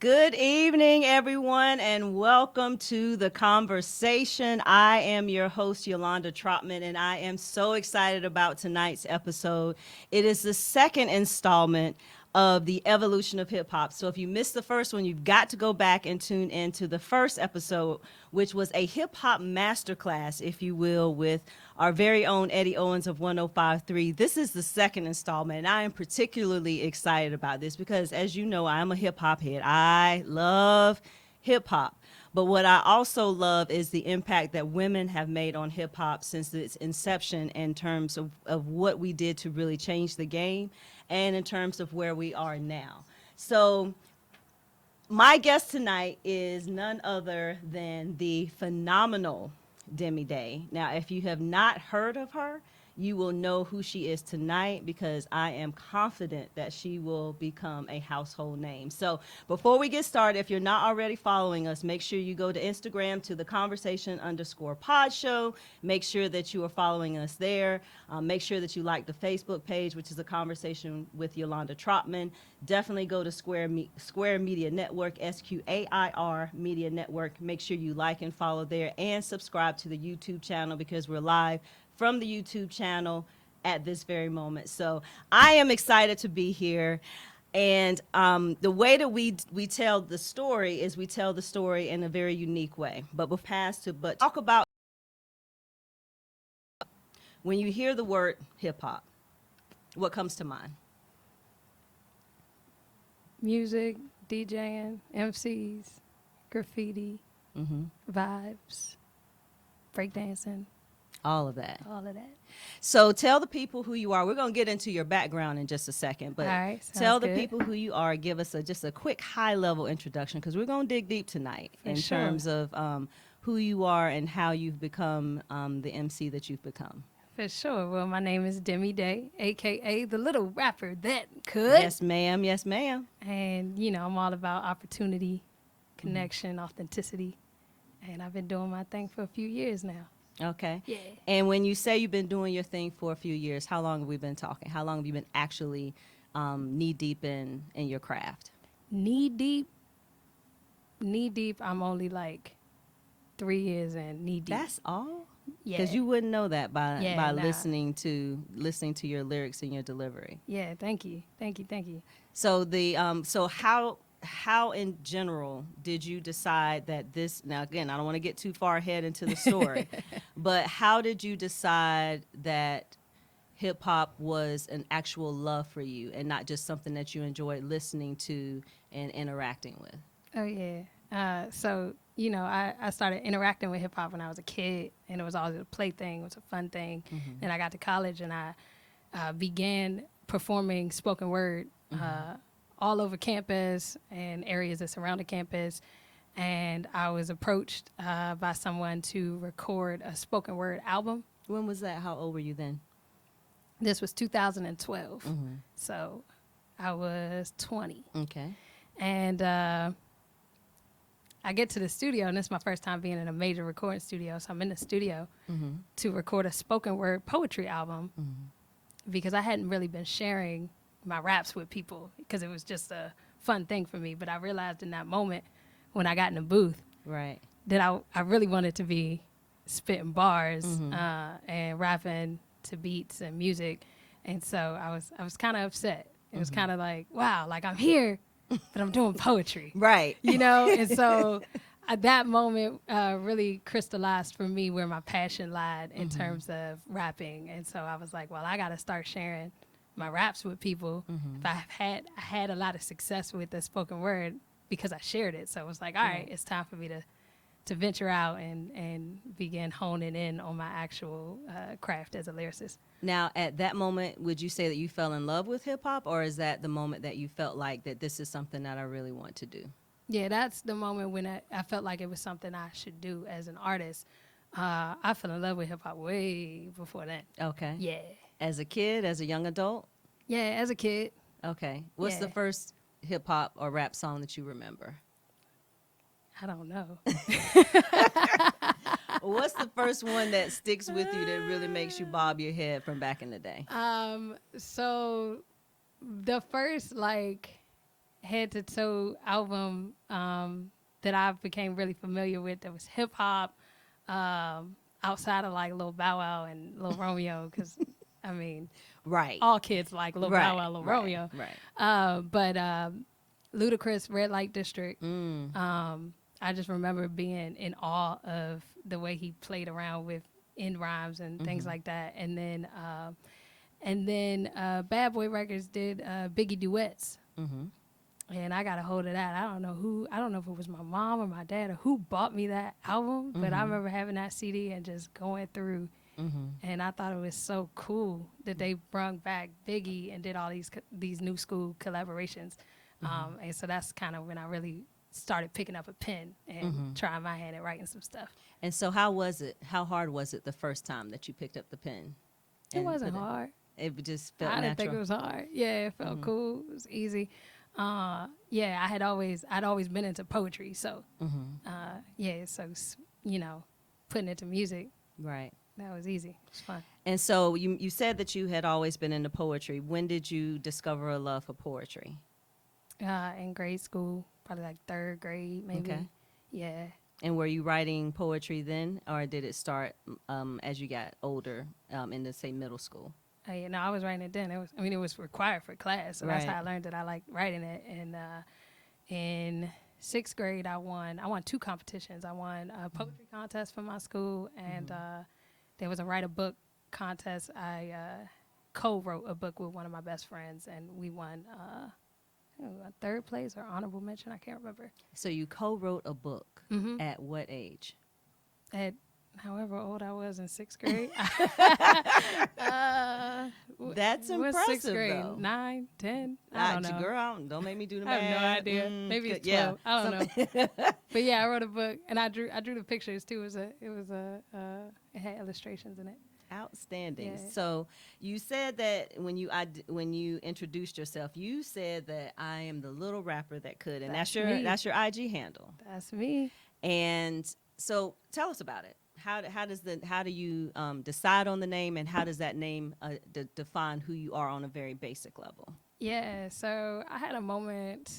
Good evening, everyone, and welcome to the conversation. I am your host, Yolanda Trotman, and I am so excited about tonight's episode. It is the second installment of the evolution of hip hop. So if you missed the first one, you've got to go back and tune into the first episode, which was a hip hop masterclass, if you will, with our very own Eddie Owens of 1053. This is the second installment, and I am particularly excited about this because, as you know, I'm a hip hop head. I love hip hop. But what I also love is the impact that women have made on hip hop since its inception in terms of what we did to really change the game and in terms of where we are now. So my guest tonight is none other than the phenomenal Demi Day. Now, if you have not heard of her, you will know who she is tonight because I am confident that she will become a household name. So before we get started, if you're not already following us, make sure you go to Instagram to the conversation_pod show. Make sure that you are following us there. Make sure that you like the Facebook page, which is a conversation with Yolanda Trotman. Definitely go to Square Media Network, SQAIR Media Network. Make sure you like and follow there and subscribe to the YouTube channel because we're live from the YouTube channel at this very moment. So I am excited to be here. And the way that we tell the story is we tell the story in a very unique way. But talk about when you hear the word hip hop, what comes to mind? Music, DJing, MCs, graffiti, vibes, breakdancing. All of that. All of that. So tell the people who you are. We're going to get into your background in just a second, but tell the people who you are. Give us just a quick high-level introduction because we're going to dig deep tonight in terms of who you are and how you've become the MC that you've become. For sure. Well, my name is Demi Day, a.k.a. the little rapper that could. Yes, ma'am. Yes, ma'am. And, I'm all about opportunity, connection, authenticity. And I've been doing my thing for a few years now. Okay. Yeah. And when you say you've been doing your thing for a few years, how long have we been talking? How long have you been actually knee deep in your craft? Knee deep, I'm only like 3 years in knee deep. That's all? Yeah. Because you wouldn't know that by listening to your lyrics and your delivery. Yeah, thank you. So how in general did you decide that this, now again, I don't want to get too far ahead into the story, but how did you decide that hip hop was an actual love for you and not just something that you enjoyed listening to and interacting with? Oh, yeah. So, I started interacting with hip hop when I was a kid, and it was always a play thing. It was a fun thing. And I got to college, and I began performing spoken word all over campus and areas that surrounded campus. And I was approached by someone to record a spoken word album. When was that? How old were you then? This was 2012. So I was 20. Okay. And I get to the studio, and this is my first time being in a major recording studio. So I'm in the studio to record a spoken word poetry album because I hadn't really been sharing my raps with people because it was just a fun thing for me. But I realized in that moment when I got in the booth that I really wanted to be spitting bars and rapping to beats and music. And so I was kind of upset. It was kind of like, wow, like I'm here, but I'm doing poetry. Right. And so at that moment really crystallized for me where my passion lied in terms of rapping. And so I was like, well, I got to start sharing my raps with people. If I had a lot of success with the spoken word because I shared it. So it was like, all right, it's time for me to venture out and begin honing in on my actual craft as a lyricist. Now, at that moment, would you say that you fell in love with hip hop, or is that the moment that you felt like that this is something that I really want to do? Yeah, that's the moment when I felt like it was something I should do as an artist. I fell in love with hip hop way before then. Okay. Yeah. As a kid, as a young adult? Yeah, as a kid. Okay. What's the first hip hop or rap song that you remember? I don't know. What's the first one that sticks with you that really makes you bob your head from back in the day? So the first head to toe album that I became really familiar with that was hip hop, outside of like Lil Bow Wow and Lil Romeo, because I mean, Right. all kids like Lil Bow Right. Wow, Lil Right. Romeo. Right. But Ludacris, Red Light District. Mm. I just remember being in awe of the way he played around with end rhymes and things like that. And then Bad Boy Records did Biggie duets. Mm-hmm. And I got a hold of that. I don't know who. I don't know if it was my mom or my dad or who bought me that album. But I remember having that CD and just going through. Mm-hmm. And I thought it was so cool that they brought back Biggie and did all these new school collaborations. And so that's kind of when I really started picking up a pen and trying my hand at writing some stuff. And so, how was it? How hard was it the first time that you picked up the pen? It and wasn't put hard. It just felt I didn't natural. think it was hard. Yeah, it felt cool. It was easy. Yeah, I'd always been into poetry, so yeah, so putting it to music, Right. that was easy. It was fun. And so, you said that you had always been into poetry. When did you discover a love for poetry? In grade school, probably like third grade, maybe. Okay. Yeah. And were you writing poetry then, or did it start as you got older, into say middle school? I was writing it then. It was required for class, so that's Right. how I learned that I liked writing it. And in sixth grade, I won 2 competitions. I won a poetry contest for my school, and there was a write a book contest. I co-wrote a book with one of my best friends, and we won third place or honorable mention. I can't remember. So you co-wrote a book. At what age? At however old I was in sixth grade. That's What's impressive, sixth grade? though. 9, 10? I don't know. Girl, don't make me do the I math. have no idea. Maybe it's 12. Yeah. I don't know. But yeah, I wrote a book and I drew the pictures too. It had illustrations in it. Outstanding. Yeah. So you said that when you introduced yourself, you said that I am the little rapper that could, and That's me. that's your IG handle. That's me. And so tell us about it. How do you decide on the name, and how does that name define who you are on a very basic level? Yeah, so I had a moment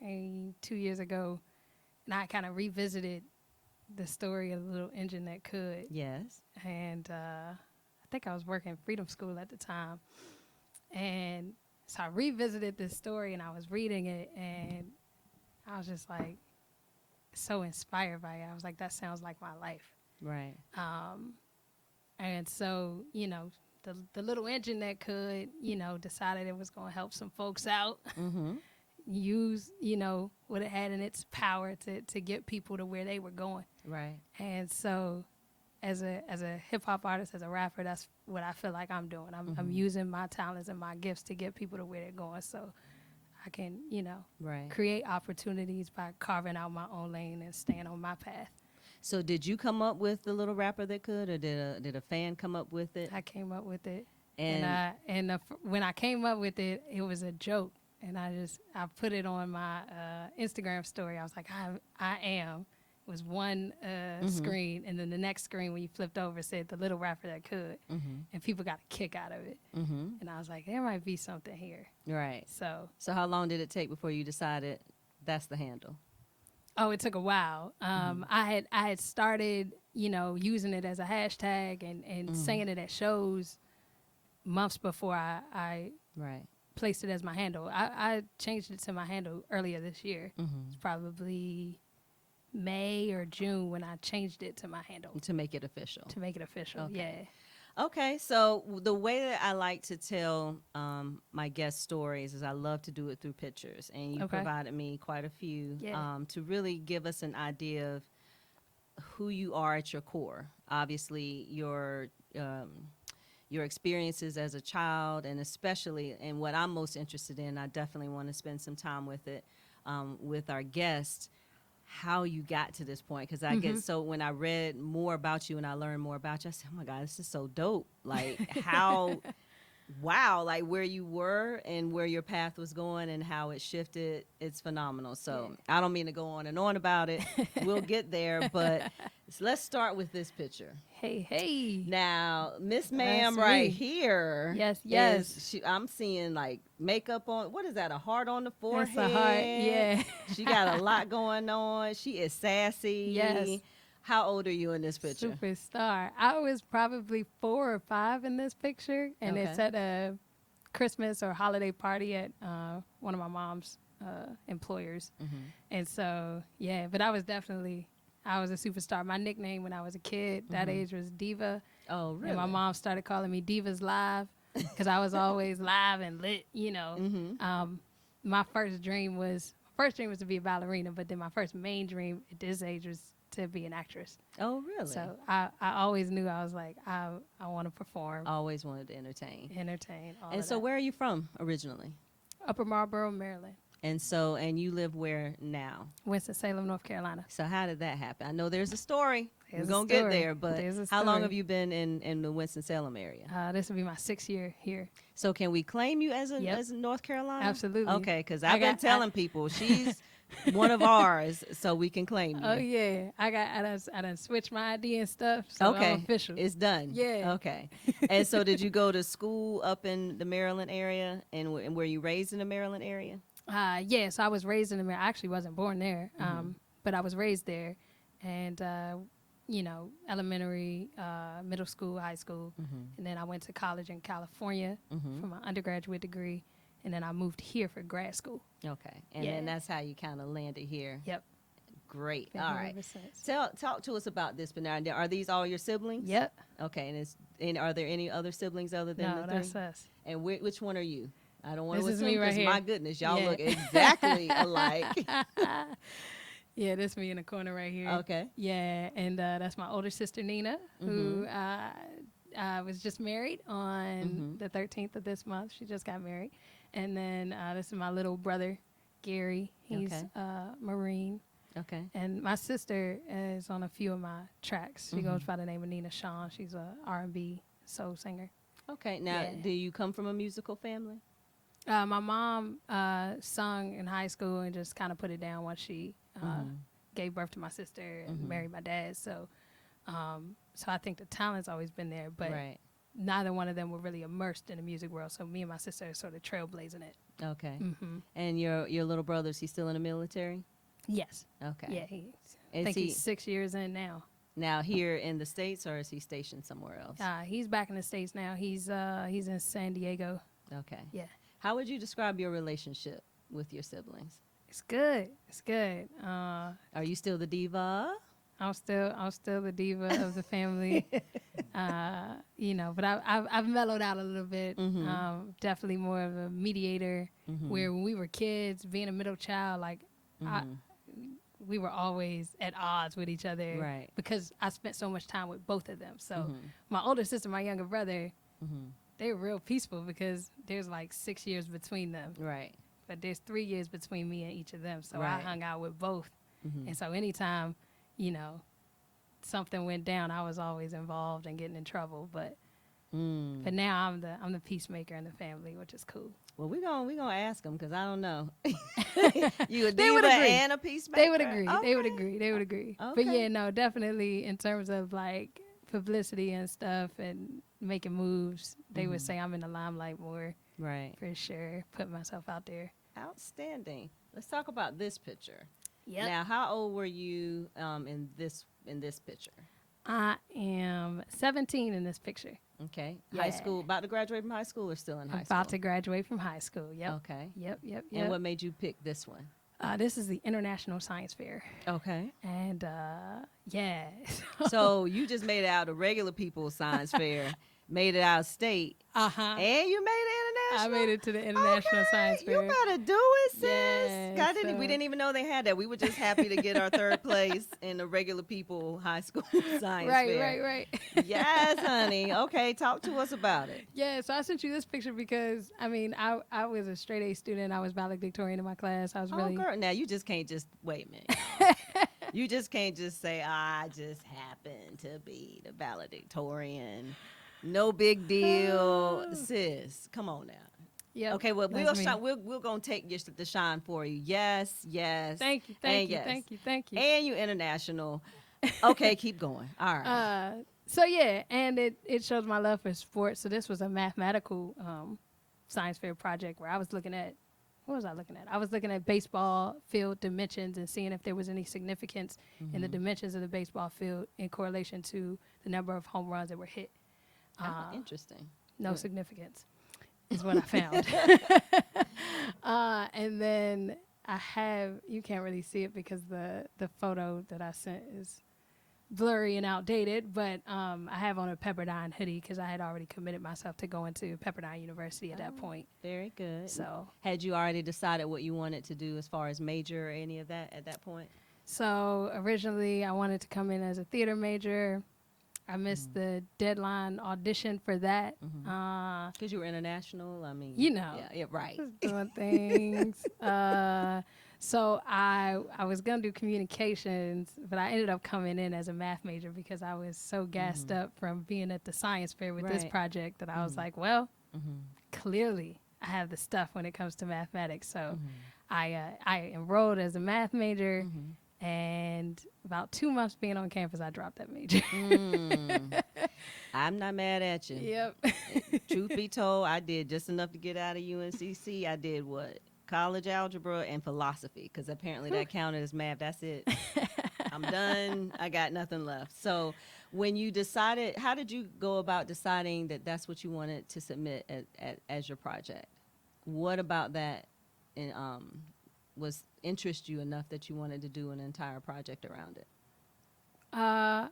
2 years ago, and I kind of revisited the story of the little engine that could. Yes. And I think I was working Freedom School at the time. And so I revisited this story, and I was reading it, and I was just like so inspired by it. I was like, that sounds like my life. Right. And so, the little engine that could, decided it was going to help some folks out. Mm-hmm. Use, what it had in its power to get people to where they were going. Right. And so as a hip hop artist, as a rapper, that's what I feel like I'm doing. I'm using my talents and my gifts to get people to where they're going. So I can, Right. create opportunities by carving out my own lane and staying on my path. So did you come up with the little rapper that could, or did a fan come up with it? I came up with it. And When I came up with it, it was a joke. And I put it on my Instagram story. I was like, I am. It was one screen, and then the next screen when you flipped over said the little rapper that could, and people got a kick out of it. And I was like, there might be something here. Right. So how long did it take before you decided that's the handle? it took a while. I had started, using it as a hashtag and saying it at shows months before I Right. placed it as my handle. I changed it to my handle earlier this year. It's probably May or June when I changed it to my handle. To make it official. To make it official, Okay. Okay, so the way that I like to tell my guest stories is I love to do it through pictures, and you provided me quite a few to really give us an idea of who you are at your core. Obviously, your experiences as a child, and especially, and what I'm most interested in, I definitely want to spend some time with it, with our guest, how you got to this point. Because I get so, when I read more about you and I learned more about you, I said, oh my God, this is so dope. Like, how wow, like where you were and where your path was going and how it shifted, it's phenomenal. So Yeah. I don't mean to go on and on about it. We'll get there, but let's start with this picture. Hey, hey. Now, Miss That's Ma'am right me. here Yes, is yes. I'm seeing like makeup on. What is that? A heart on the That's forehead. a heart. Yeah. She got a lot going on. She is Yes. sassy. How old are you in this picture? Superstar. I was probably 4 or 5 in this picture, and Okay. it's at a Christmas or holiday party at one of my mom's employers. Mm-hmm. And so, yeah, but I was a superstar. My nickname when I was a kid, that age, was Diva. Oh, really? And my mom started calling me Divas Live because I was always live and lit, you know. My first dream was to be a ballerina, but then my first main dream at this age was to be an actress. Oh, really? So I always knew I was like, I want to perform, Always wanted to entertain. entertain, all And of so, that. where are you from originally? Upper Marlboro, Maryland. And you live where now? Winston-Salem, North Carolina. So how did that happen? I know there's a story. There's We're a gonna get story. there, but There's a how long story. have you been in the Winston-Salem area? This will be my 6th year here. So can we claim you as Yep. as North Carolina? Absolutely. Okay, because I I've been got- telling people she's one of ours, so we can claim you. Oh yeah, I done switched my ID and stuff, so Okay, I'm official. it's done. Yeah. Okay. And so, did you go to school up in the Maryland area, and were you raised in the Maryland area? Yeah, so I was raised in America. I actually wasn't born there, but I was raised there, and elementary, middle school, high school, and then I went to college in California for my undergraduate degree, and then I moved here for grad school. Okay, and Yeah. then that's how you kind of landed here. Yep. Great. Been All here right. ever since. Talk to us about this. But now, are these all your siblings? Yep. Okay, and are there any other siblings other than No, the three? that's us. And which one are you? I don't want to This is assume me right 'cause here. my goodness, y'all Yeah. look exactly alike. Yeah, this me in the corner right here. Okay. Yeah, and that's my older sister Nina, who was just married on the 13th of this month. She just got married. And then this is my little brother, Gary. He's Okay. Marine. Okay. And my sister is on a few of my tracks. She goes by the name of Nina Shawn. She's a R&B soul singer. Okay. Now, Yeah. do you come from a musical family? My mom sung in high school and just kind of put it down once she gave birth to my sister and married my dad. So I think the talent's always been there, but Right. neither one of them were really immersed in the music world. So me and my sister are sort of trailblazing it. Okay. And your little brother, is he still in the military? Yes. Okay. Yeah, I Is think he he's 6 years in now. now here in the States, or is he stationed somewhere else? He's back in the States now. He's in San Diego. Okay. Yeah. How would you describe your relationship with your siblings? It's good. It's good. Are you still the diva? I'm still the diva of the family, but I've mellowed out a little bit. Definitely more of a mediator. Where when we were kids, being a middle child, we were always at odds with each other, Right. because I spent so much time with both of them. So my older sister, my younger brother, they were real peaceful because there's like 6 years between them. Right. But there's 3 years between me and each of them. So Right. I hung out with both. And so anytime, something went down, I was always involved and getting in trouble. But now I'm the peacemaker in the family, which is cool. Well, we gonna ask them because I don't know. You a They would diva agree. and a peacemaker? They would agree. Okay. They would agree. They would agree. But Okay. yeah, no, definitely in terms of like publicity and stuff and making moves, they would say I'm in the limelight more, Right. for sure. Put myself out there. Outstanding. Let's talk about this picture. Yep. Now, how old were you in this picture? I am 17 in this picture. Okay. Yeah. High school, about to graduate from high school or still in high school? About to graduate from high school. Yep. Okay. Yep. And what made you pick this one? This is the International Science Fair. Okay. And yeah. So you just made it out of regular people's science fair, made it out of state, Uh-huh. and you made it I international? made it to the International Okay, Science Fair. You better do it, sis. Yeah, We so- didn't even know they had that. We were just happy to get our third place in the regular people high school science fair. Right. Yes, honey. Okay, talk to us about it. Yeah, so I sent you this picture because, I was a straight A student. I was valedictorian in my class. I was really... Oh, girl. Now, you just can't just, wait a minute. You just can't just say, I just happen to be the valedictorian. No big deal, sis. Come on now. Yep, Okay, well that's we'll me. shine. We're gonna take the shine for you. Yes, yes, Thank you, and thank you, yes, thank you, thank you. and you international. Okay, keep going. All right. So yeah, and it shows my love for sports. So this was a mathematical science fair project where I was looking at what was I looking at? I was looking at baseball field dimensions and seeing if there was any significance in the dimensions of the baseball field in correlation to the number of home runs that were hit. Interesting. No Good. significance is what I found. And then I have you can't really see it because the photo that I sent is blurry and outdated, but I have on a Pepperdine hoodie because I had already committed myself to going to Pepperdine University at that point. Very good. So, had you already decided what you wanted to do as far as major or any of that at that point? so originally I wanted to come in as a theater major. I missed the deadline audition for that. Because you were international. I mean, You know. yeah, right. Just doing things. So I was gonna do communications, but I ended up coming in as a math major because I was so gassed up from being at the science fair with this Right. project that I was like, well, clearly I have the stuff when it comes to mathematics. So I enrolled as a math major, and about 2 months being on campus, I dropped that major. I'm not mad at you. Yep. Truth be told, I did just enough to get out of UNCC. I did what? College algebra and philosophy, because apparently that counted as math. That's it. I'm done. I got nothing left. So, when you decided, how did you go about deciding that that's what you wanted to submit as your project? What about that and, was interest you enough that you wanted to do an entire project around it? I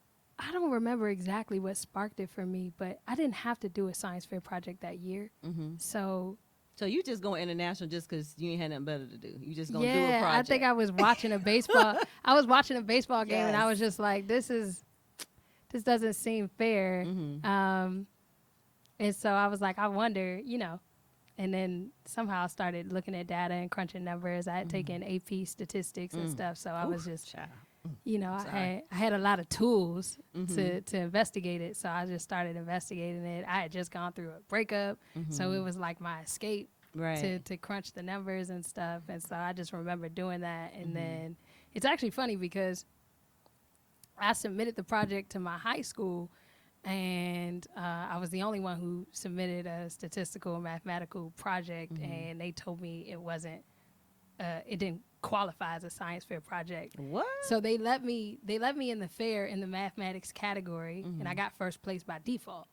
don't remember exactly what sparked it for me, but I didn't have to do a science fair project that year. So So you just going international just because you ain't had nothing better to do. You just gonna do a yeah, project. I think I was watching a baseball. I was watching a baseball game, and I was Yes. just like, this doesn't seem fair. And so I was like, I wonder, And then somehow I started looking at data and crunching numbers. I had taken AP statistics and stuff, so I was just, Child. I had a lot of tools to investigate it. So I just started investigating it. I had just gone through a breakup, so it was like my escape Right. to crunch the numbers and stuff. And so I just remember doing that. And then it's actually funny because I submitted the project to my high school, and I was the only one who submitted a statistical and mathematical project, and they told me it didn't qualify as a science fair project. What? So they let me in the fair in the mathematics category, and I got first place by default.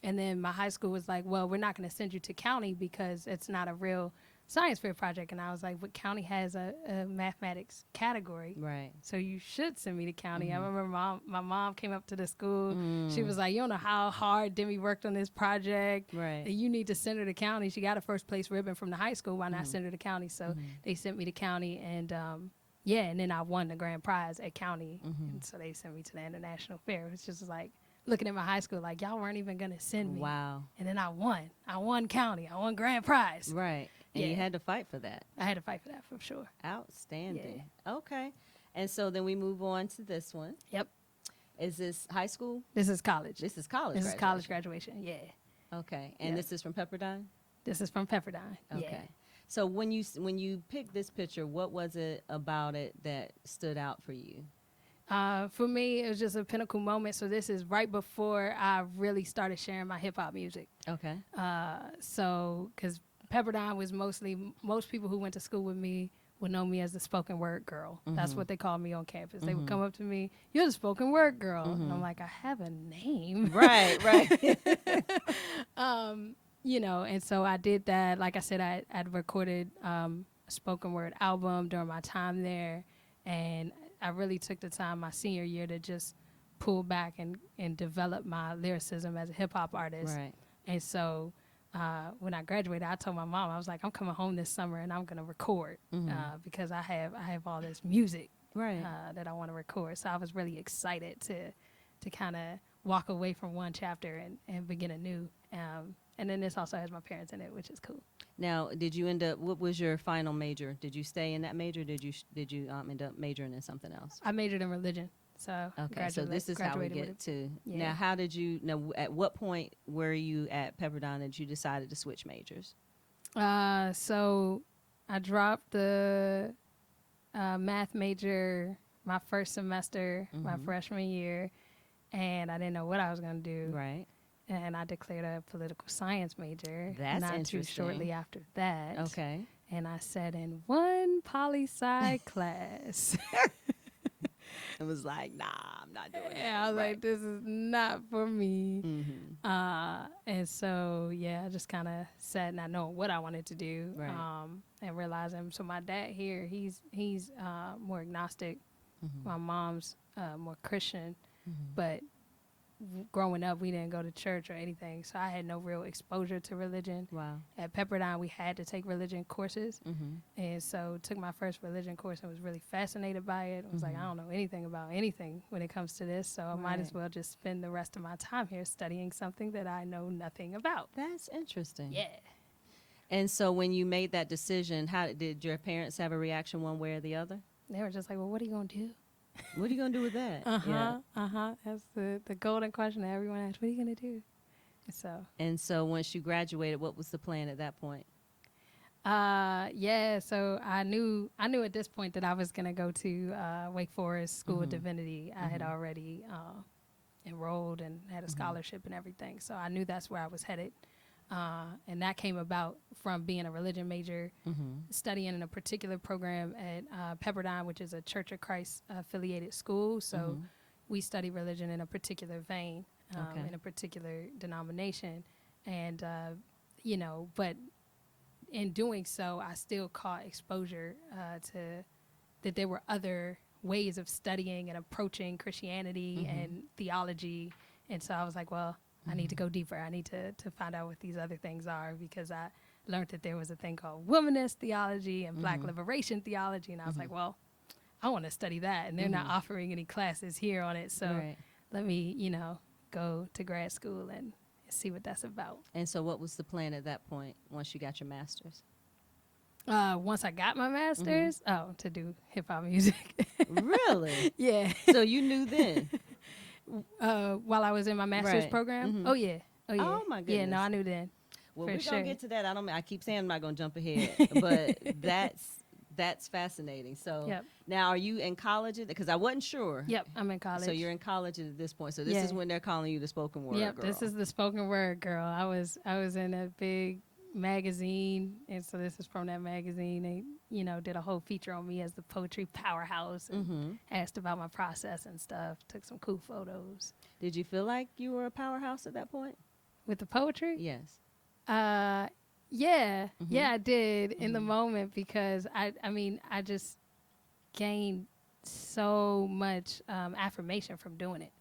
And then my high school was like, well, we're not going to send you to county because it's not a real science fair project. And I was like, but county has a mathematics category. Right. So you should send me to county. I remember my mom came up to the school. She was like, you don't know how hard Demi worked on this project. Right. And you need to send her to county. She got a first place ribbon from the high school. Why not send her to county? So they sent me to county, and and then I won the grand prize at county. And so they sent me to the international fair. It's just like looking at my high school, like, y'all weren't even going to send me. Wow. And then I won county. I won grand prize. Right. And you Yeah. had to fight for that. I had to fight for that for sure. Outstanding. Okay. And so then we move on to this one. Yep. Is this high school? This is college. This is college. This is college graduation. Yeah. Okay. And Yep. this is from Pepperdine? This is from Pepperdine. Okay. Yeah. So when you picked this picture, what was it about it that stood out for you? For me, it was just a pinnacle moment. So this is right before I really started sharing my hip hop music. Okay. So because Pepperdine was most people who went to school with me would know me as the spoken word girl. That's what they called me on campus. They would come up to me, "You're the spoken word girl," and I'm like, "I have a name." Right. Right. And so I did that. Like I said, I'd recorded a spoken word album during my time there, and I really took the time my senior year to just pull back and develop my lyricism as a hip hop artist. Right. And so when I graduated, I told my mom, I was like, I'm coming home this summer and I'm gonna record because I have all this music Right. that I want to record. So I was really excited to kind of walk away from one chapter and begin a new. And then this also has my parents in it, which is cool. Now, did you end up? What was your final major? Did you stay in that major? Did you end up majoring in something else? I majored in religion. So Okay, so this is how we graduated with get it. to Yeah. now. How did you now? At what point were you at Pepperdine that you decided to switch majors? So I dropped the math major my first semester, my freshman year, and I didn't know what I was going to do. Right. And I declared a political science major. That's not too interesting. shortly after that. Okay. And I sat in one poli-sci class. It was like, nah, I'm not doing And that. I was Right. like, this is not for me. Mm-hmm. And so, yeah, I just kind of sat not knowing what I wanted to do, Right. and realizing. So my dad here, he's more agnostic. My mom's more Christian, but growing up, we didn't go to church or anything, so I had no real exposure to religion. Wow. At Pepperdine, we had to take religion courses, Mm-hmm. and so took my first religion course and was really fascinated by it. I was like, I don't know anything about anything when it comes to this, so I might as Right. well just spend the rest of my time here studying something that I know nothing about. That's interesting. Yeah. And so when you made that decision, how did your parents have a reaction one way or the other? They were just like, well, what are you going to do? What are you gonna do with that? That's the golden question that everyone asks. What are you going to do? So, And so once you graduated, what was the plan at that point? yeah, so I knew at this point that I was going to go to Wake Forest School of Divinity. I had already enrolled and had a scholarship and everything. So I knew that's where I was headed. And that came about from being a religion major, studying in a particular program at Pepperdine, which is a Church of Christ affiliated school. So we study religion in a particular vein, Okay. in a particular denomination. And, but in doing so, I still caught exposure to that there were other ways of studying and approaching Christianity and theology. And so I was like, well, I need to go deeper. I need to find out what these other things are, because I learned that there was a thing called womanist theology and black liberation theology. And I was like, well, I want to study that. And they're not offering any classes here on it. So Right. let me, go to grad school and see what that's about. And so what was the plan at that point once you got your master's? Once I got my master's, to do hip hop music. Really? Yeah. So you knew then? While I was in my master's Right. program. Oh yeah. Oh, my Yeah, no, goodness. I knew then. Well, For we're sure. gonna get to that. I keep saying I'm not gonna jump ahead, but that's fascinating. So Yep. now, are you in college? Because I wasn't sure. Yep, I'm in college. So you're in college at this point. So this Yeah. is when they're calling you the spoken word Yep, girl. this is the spoken word girl. I was in a big magazine, and so this is from that magazine. They, did a whole feature on me as the poetry powerhouse, and asked about my process and stuff. Took some cool photos Did you feel like you were a powerhouse at that point? with the poetry. Yes. Yeah, I did in the moment, because I just gained so much affirmation from doing it.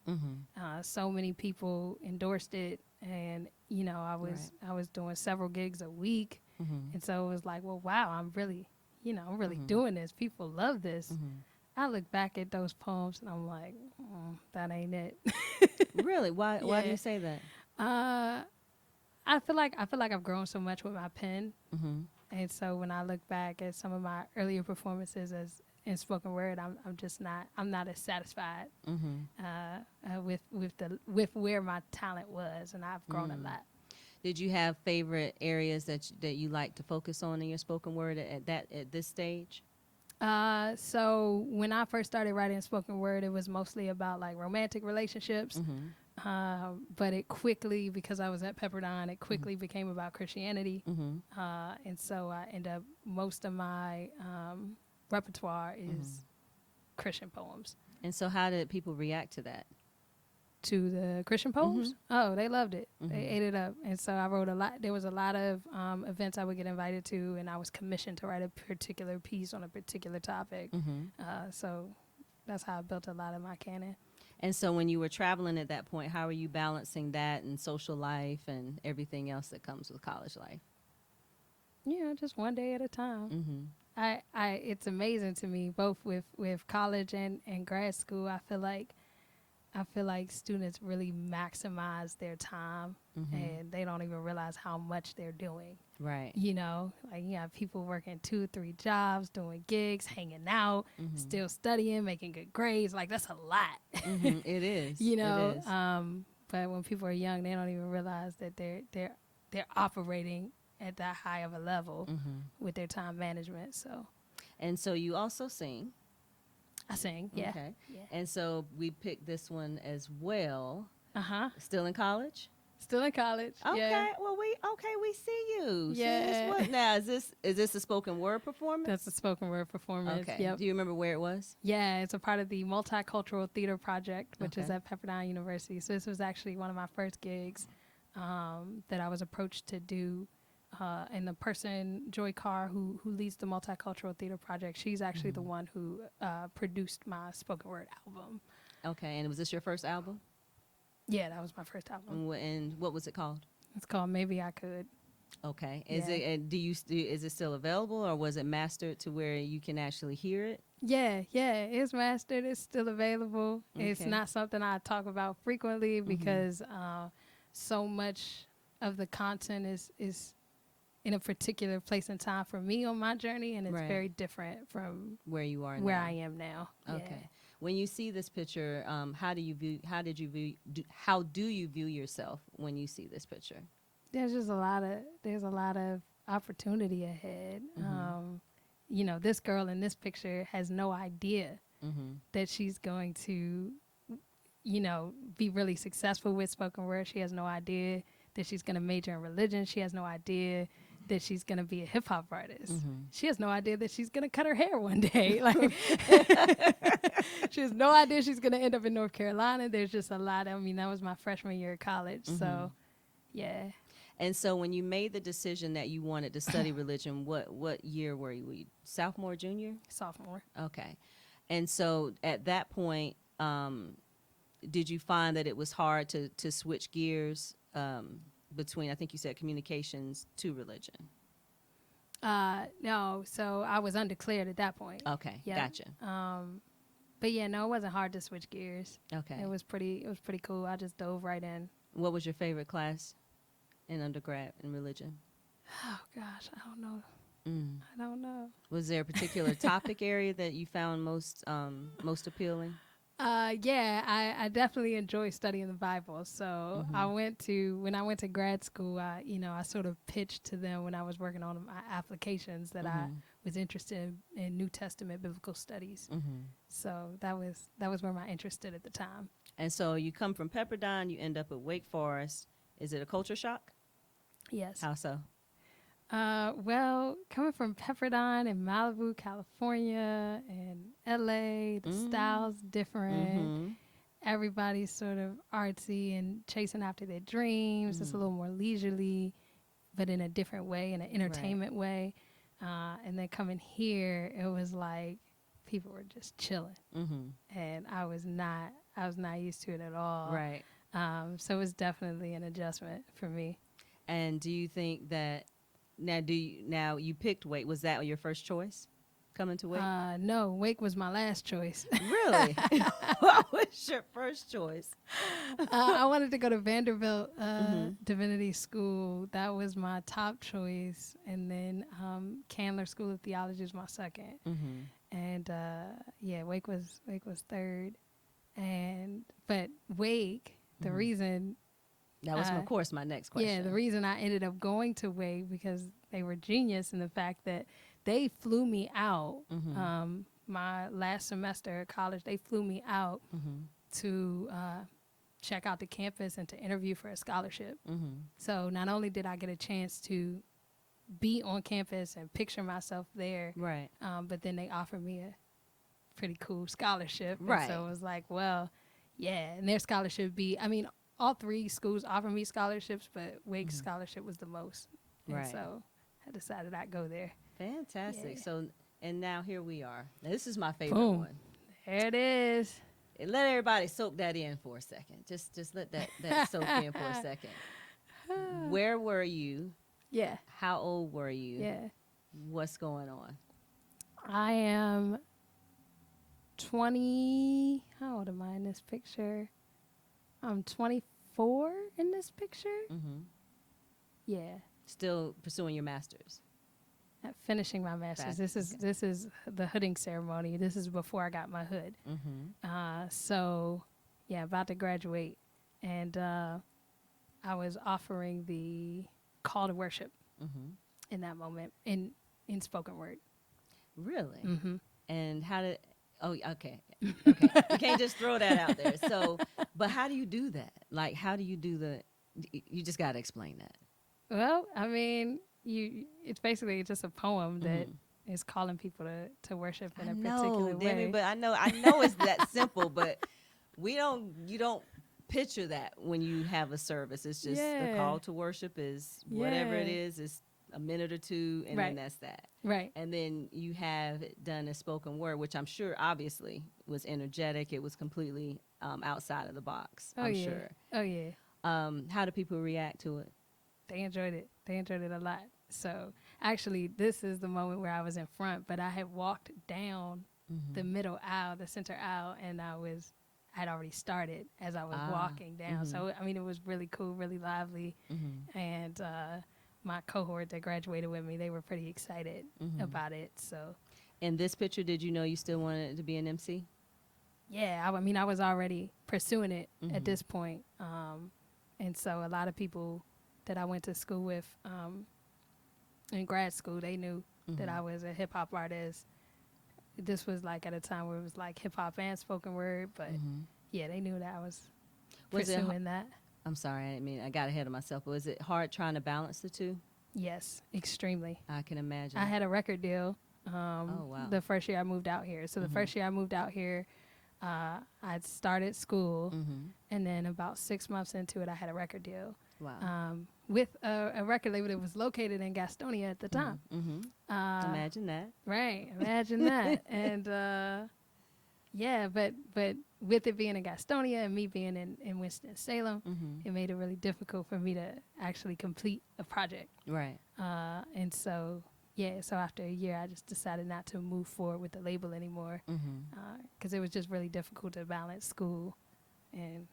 So many people endorsed it, and I was doing several gigs a week, and so it was like, well, wow, I'm really doing this. People love this. I look back at those poems and I'm like, that ain't it. Really? Why do Yeah. you say that? I feel like I've grown so much with my pen, and so when I look back at some of my earlier performances as in spoken word, I'm not as satisfied with where my talent was, and I've grown a lot. Did you have favorite areas that you like to focus on in your spoken word at this stage? So when I first started writing spoken word, it was mostly about like romantic relationships. But it quickly, because I was at Pepperdine, it quickly became about Christianity. And so I end up, most of my repertoire is Christian poems. And so how did people react to that? To the Christian poems? Oh, they loved it. They ate it up. And so I wrote a lot. There was a lot of events I would get invited to, and I was commissioned to write a particular piece on a particular topic. So that's how I built a lot of my canon. And so when you were traveling at that point, how were you balancing that and social life and everything else that comes with college life? Just one day at a time. It's amazing to me, both with college and grad school. I feel like I feel like students really maximize their time and they don't even realize how much they're doing. Right. You know, like you have people working 2-3 jobs, doing gigs, hanging out, still studying, making good grades. Like that's a lot. It is. You know, It is. but when people are young, they don't even realize that they're operating at that high of a level with their time management. So And so you also sing. I sing, yeah. Okay. Yeah. And so we picked this one as well. Uh-huh. Still in college? Still in college. Okay. Yeah. Well, we see you. Yeah. Sis. What now? Is this a spoken word performance? That's a spoken word performance. Okay. Yep. Do you remember where it was? Yeah, it's a part of the Multicultural Theater Project, which is Okay. at Pepperdine University. So this was actually one of my first gigs that I was approached to do. And the person, Joy Carr, who leads the Multicultural Theater Project, she's actually the one who produced my spoken word album. Okay. And was this your first album? Yeah, that was my first album. And what was it called? It's called Maybe I Could. Okay. Is Yeah. it? And is it still available, or was it mastered to where you can actually hear it? Yeah, it's mastered. It's still available. It's Okay. not something I talk about frequently because so much of the content is in a particular place and time for me on my journey, and it's Right. very different from Where you are where now? I am now. Okay. When you see this picture, how do you view? How do you view yourself when you see this picture? There's just there's a lot of opportunity ahead. You know, this girl in this picture has no idea that she's going to, you know, be really successful with spoken word. She has no idea that she's going to major in religion. She has no idea that she's going to be a hip hop artist. She has no idea that she's going to cut her hair one day. Like, she has no idea she's going to end up in North Carolina. There's just a lot. I mean, that was my freshman year of college. So, yeah. And so when you made the decision that you wanted to study religion, what year were you? Were you sophomore, junior? Sophomore. Okay. And so at that point, did you find that it was hard to switch gears between, I think you said, communications to religion? No, so I was undeclared at that point. Okay, Yeah. gotcha. But yeah, no, it wasn't hard to switch gears. Okay. It was pretty cool. I just dove right in. What was your favorite class in undergrad in religion? Oh gosh, I don't know. I don't know. Was there a particular topic area that you found most appealing? Yeah, I definitely enjoy studying the Bible. So when I went to grad school, I sort of pitched to them when I was working on my applications that I was interested in New Testament biblical studies. So that was where my interest stood at the time. And so you come from Pepperdine, you end up at Wake Forest. Is it a culture shock? Yes. How so? Well, coming from Pepperdine and Malibu, California, and LA, the style's different. Everybody's sort of artsy and chasing after their dreams. It's a little more leisurely, but in a different way, in an entertainment way. And then coming here, it was like people were just chilling, and I was not used to it at all. Right. So it was definitely an adjustment for me. And do you think that now you picked Wake? Was that your first choice, coming to Wake? No, Wake was my last choice. Really? What was your first choice? I wanted to go to Vanderbilt Divinity School. That was my top choice, and then Candler School of Theology was my second. And Wake was third. But Wake, the reason. That was, of course, my next question. Yeah, the reason I ended up going to Wake because they were genius in the fact that they flew me out. My last semester at college, they flew me out to check out the campus and to interview for a scholarship. So not only did I get a chance to be on campus and picture myself there, Right. But then they offered me a pretty cool scholarship. Right. And so it was like, well, yeah, and their scholarship all three schools offer me scholarships, but Wake's scholarship was the most. And Right. so I decided I'd go there. Fantastic. Yeah. So, and now here we are. Now, this is my favorite Boom. one. There it is. And let everybody soak that in for a second. Just let that soak in for a second. Where were you? Yeah. How old were you? Yeah. What's going on? I am 20. How old am I in this picture? I'm 24 in this picture. Mm-hmm. Yeah. Still pursuing your master's. Finishing my master's. Okay. This is the hooding ceremony. This is before I got my hood. Mm-hmm. So yeah, about to graduate, and I was offering the call to worship Mm-hmm. in that moment in spoken word. Really? Mm-hmm. And how did? Oh, okay, okay. We can't just throw that out there. So, but how do you do that? Like, how do you do the? You just got to explain that. Well, I mean, it's basically just a poem that Mm-hmm. is calling people to worship I in a know, particular Demi, way. but I know it's that simple, but we don't. You don't picture that when you have a service. It's just the Yeah. call to worship is whatever it Yeah. is a minute or two, and then Right. that's that. Right. And then you have it done a spoken word, which I'm sure obviously was energetic. It was completely outside of the box. Oh I'm yeah. sure. Oh yeah. How do people react to it? They enjoyed it. They enjoyed it a lot. So actually, this is the moment where I was in front, but I had walked down the Mm-hmm. middle aisle, the center aisle, and I'd already started as I was Ah. walking down. Mm-hmm. So I mean, it was really cool, really lively, Mm-hmm. and my cohort that graduated with me, they were pretty excited Mm-hmm. about it. So In this picture, did you know you still wanted to be an MC? yeah, I mean, I was already pursuing it at Mm-hmm. this point. And so a lot of people that I went to school with in grad school, they knew that Mm-hmm. I was a hip hop artist. This was like at a time where it was like hip hop and spoken word, but Mm-hmm. yeah, they knew that I was Was it? pursuing that. I'm sorry, I didn't mean I got ahead of myself. But was it hard trying to balance the two? Yes, extremely. I can I imagine. had a record deal Oh wow. the first year I moved out here. So the Mm-hmm. first year I moved out here, I'd started school, Mm-hmm. and then about 6 months into it, I had a record deal Wow. with a record label that was located in Gastonia at the time. Mm-hmm. Mm-hmm. Uh, Imagine that. right, imagine that. And yeah, but with it being in Gastonia and me being in Winston Salem, Mm-hmm. it made it really difficult for me to actually complete a project. Right. And so yeah, so after a year, I just decided not to move forward with the label anymore Mm-hmm. because it was just really difficult to balance school and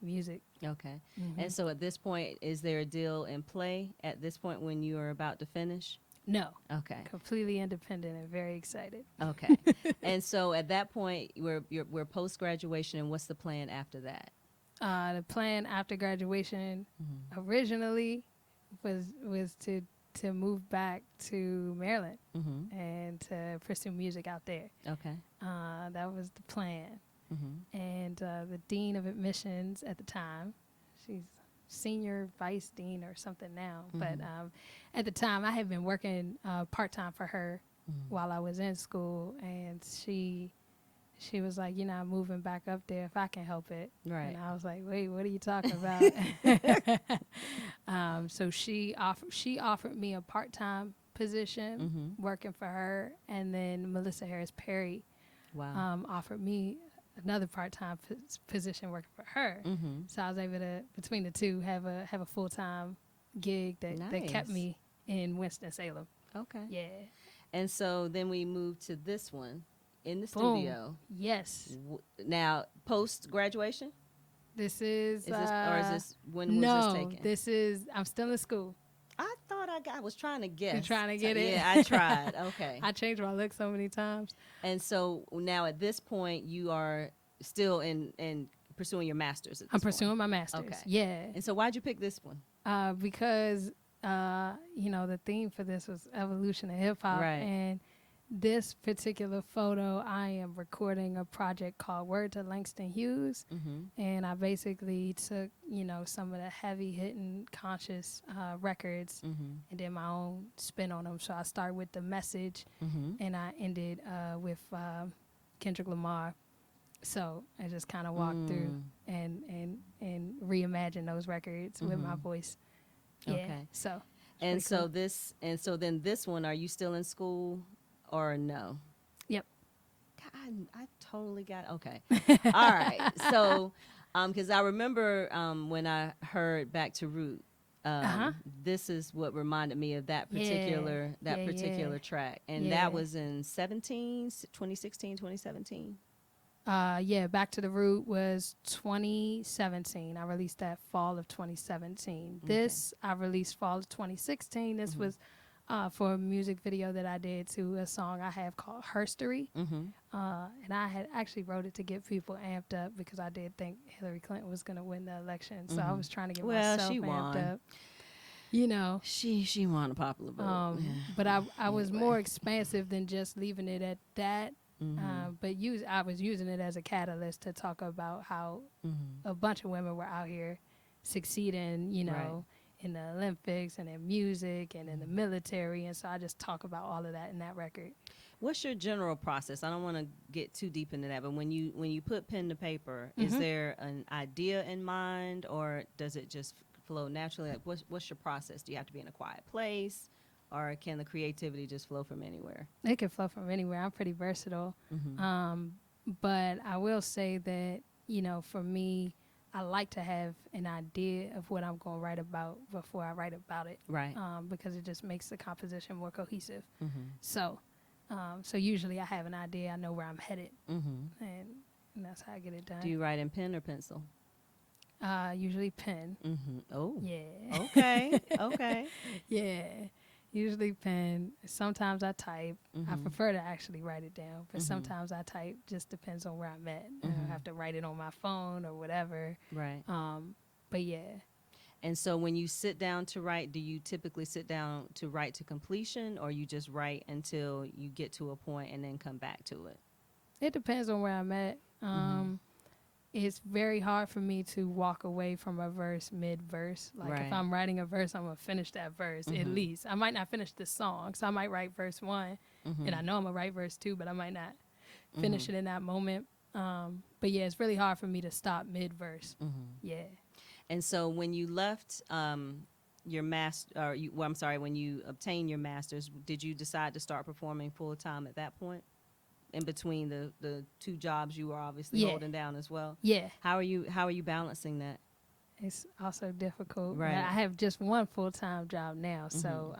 music. Okay. Mm-hmm. And so at this point, is there a deal in play at this point when you are about to finish? No, Okay. completely independent and very excited. Okay. And so at that point, we're post graduation, and what's the plan after that? The plan after graduation Mm-hmm. originally was to move back to Maryland Mm-hmm. and to pursue music out there. Okay. That was the plan. Mm-hmm. And the dean of admissions at the time, she's senior vice dean or something now, but Mm-hmm. at the time I had been working part-time for her Mm-hmm. while I was in school, and she was like, I'm moving back up there if I can help it. Right. And I was like, wait, what are you talking about? So she offered me a part-time position Mm-hmm. working for her, and then Melissa Harris Perry Wow. offered me another part-time position working for her. Mm-hmm. So I was able to, between the two, have a full-time gig that kept Nice. me in Winston Salem. Okay. Yeah. And so then we moved to this one in the Boom. studio. Yes. Now, post graduation, This is. is this or is this when was no, this taken? this is. I'm still in school. I thought I was trying to guess. trying to get it? Yeah, I tried. Okay. I changed my look so many times. And so now at this point, you are still in pursuing your master's. At this I'm point. pursuing my master's. Okay. Yeah. And so why'd you pick this one? Because the theme for this was evolution of hip hop, Right. and this particular photo, I am recording a project called Word to Langston Hughes, Mm-hmm. and I basically took some of the heavy hitting conscious records Mm-hmm. and did my own spin on them. So I started with The Message, Mm-hmm. and I ended with Kendrick Lamar. So I just kind of walked through and reimagine those records with my Mhm. voice. Yeah. Okay. So. And pretty so cool. then this one, are you still in school or no? Yep. God, I totally got okay. All right. So, because I remember when I heard Back to Root, Uh-huh. this is what reminded me of that Yeah. particular Yeah. track, and Yeah. that was in 2016, 2017. Yeah, Back to the Root was 2017. I released that fall of 2017. Okay. This I released fall of 2016. This was for a music video that I did to a song I have called Herstory. And I had actually wrote it to get people amped up because I did think Hillary Clinton was going to win the election. So I was trying to get Well, myself she amped won. up. You know, She won a popular vote. but I was Anyway. more expansive than just leaving it at that. But I was using it as a catalyst to talk about how a bunch of women were out here succeeding, you know, in the Olympics and in music and in the military. And so I just talk about all of that in that record. What's your general process? I don't want to get too deep into that, but when you put pen to paper, is there an idea in mind, or does it just flow naturally? Like, what's your process? Do you have to be in a quiet place, or can the creativity just flow from anywhere? It can flow from anywhere. I'm pretty versatile. But I will say that, you know, for me, I like to have an idea of what I'm going to write about before I write about it. Right. Because it just makes the composition more cohesive. So usually I have an idea. I know where I'm headed. And that's how I get it done. Do you write in pen or pencil? Usually pen. Oh. Yeah. Okay. Okay. Yeah. Usually pen. Sometimes I type. I prefer to actually write it down, but sometimes I type. Just depends on where I'm at. I have to write it on my phone or whatever. Right. But yeah. And so when you sit down to write, do you typically sit down to write to completion, or you just write until you get to a point and then come back to it? It depends on where I'm at. It's very hard for me to walk away from a verse mid-verse. Like if I'm writing a verse, I'm going to finish that verse at least. I might not finish the song, so I might write verse 1, and I know I'm going to write verse 2, but I might not finish it in that moment. But yeah, it's really hard for me to stop mid-verse. Yeah. And so when you left your when you obtained your master's, did you decide to start performing full time at that point? In between the two jobs you were obviously holding down as well? Yeah. How are you balancing that? It's also difficult. Right. I have just one full-time job now, so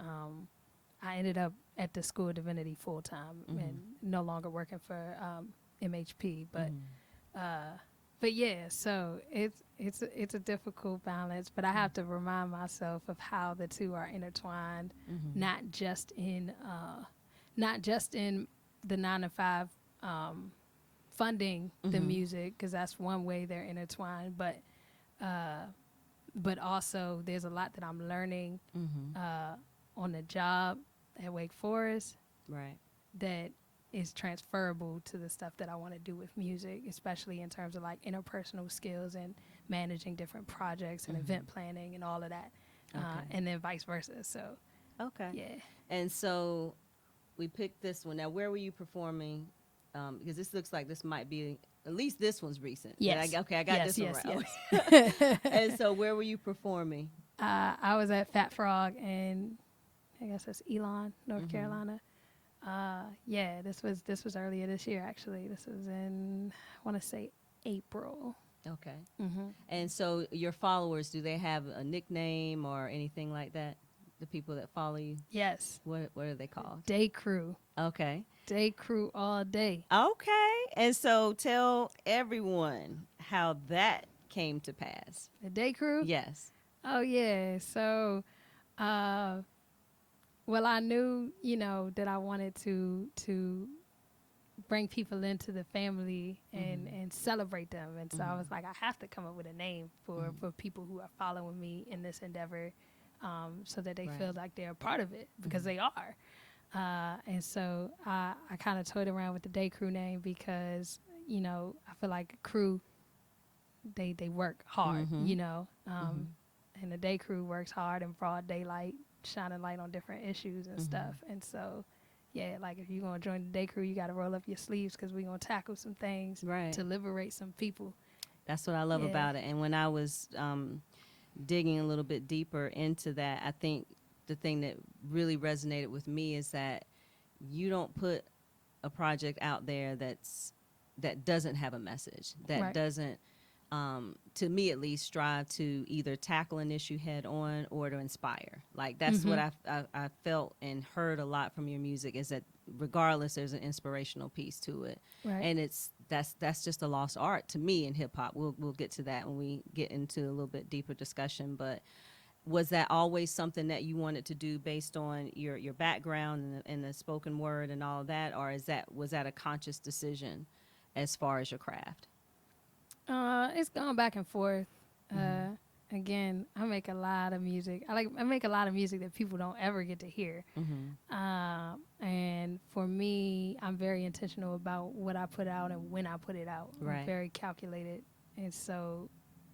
I ended up at the School of Divinity full-time and no longer working for MHP. But yeah, so it's a difficult balance, but I have to remind myself of how the two are intertwined, not just in the 9 to 5 funding the music, because that's one way they're intertwined, but also there's a lot that I'm learning on the job at Wake Forest that is transferable to the stuff that I want to do with music, especially in terms of like interpersonal skills and managing different projects and event planning and all of that, and then vice versa. So yeah. And so we picked this one. Now, where were you performing? Because this looks like this might be, at least this one's recent. Yes. I got this one right. Yes. And so where were you performing? I was at Fat Frog in, I guess that's Elon, North Carolina. Yeah, this was earlier this year, actually. This was in, I want to say, April. Okay. And so your followers, do they have a nickname or anything like that? The people that follow you? Yes. What are they called? Day Crew. Okay. Day Crew all day. Okay. And so tell everyone how that came to pass. The Day Crew? Yes. Oh, yeah. So, well, I knew, you know, that I wanted to bring people into the family and celebrate them. And so I was like, I have to come up with a name for people who are following me in this endeavor, so that they feel like they're a part of it, because they are. And so I kind of toyed around with the Day Crew name because, you know, I feel like crew, they work hard, you know, and the Day Crew works hard in broad daylight, shining light on different issues and stuff. And so, yeah, like if you're going to join the Day Crew, you got to roll up your sleeves, because we're going to tackle some things to liberate some people. That's what I love about it. And when I was digging a little bit deeper into that, I think the thing that really resonated with me is that you don't put a project out there that doesn't have a message, that doesn't, to me at least, strive to either tackle an issue head on or to inspire. Like that's what I felt and heard a lot from your music, is that regardless, there's an inspirational piece to it. And it's that's just a lost art to me in hip hop. We'll get to that when we get into a little bit deeper discussion. But was that always something that you wanted to do based on your background and the spoken word and all of that, or was that a conscious decision as far as your craft? It's gone back and forth. Mm-hmm. Again, I make a lot of music. I make a lot of music that people don't ever get to hear. Mm-hmm. And for me, I'm very intentional about what I put out and when I put it out. Right. I'm very calculated, and so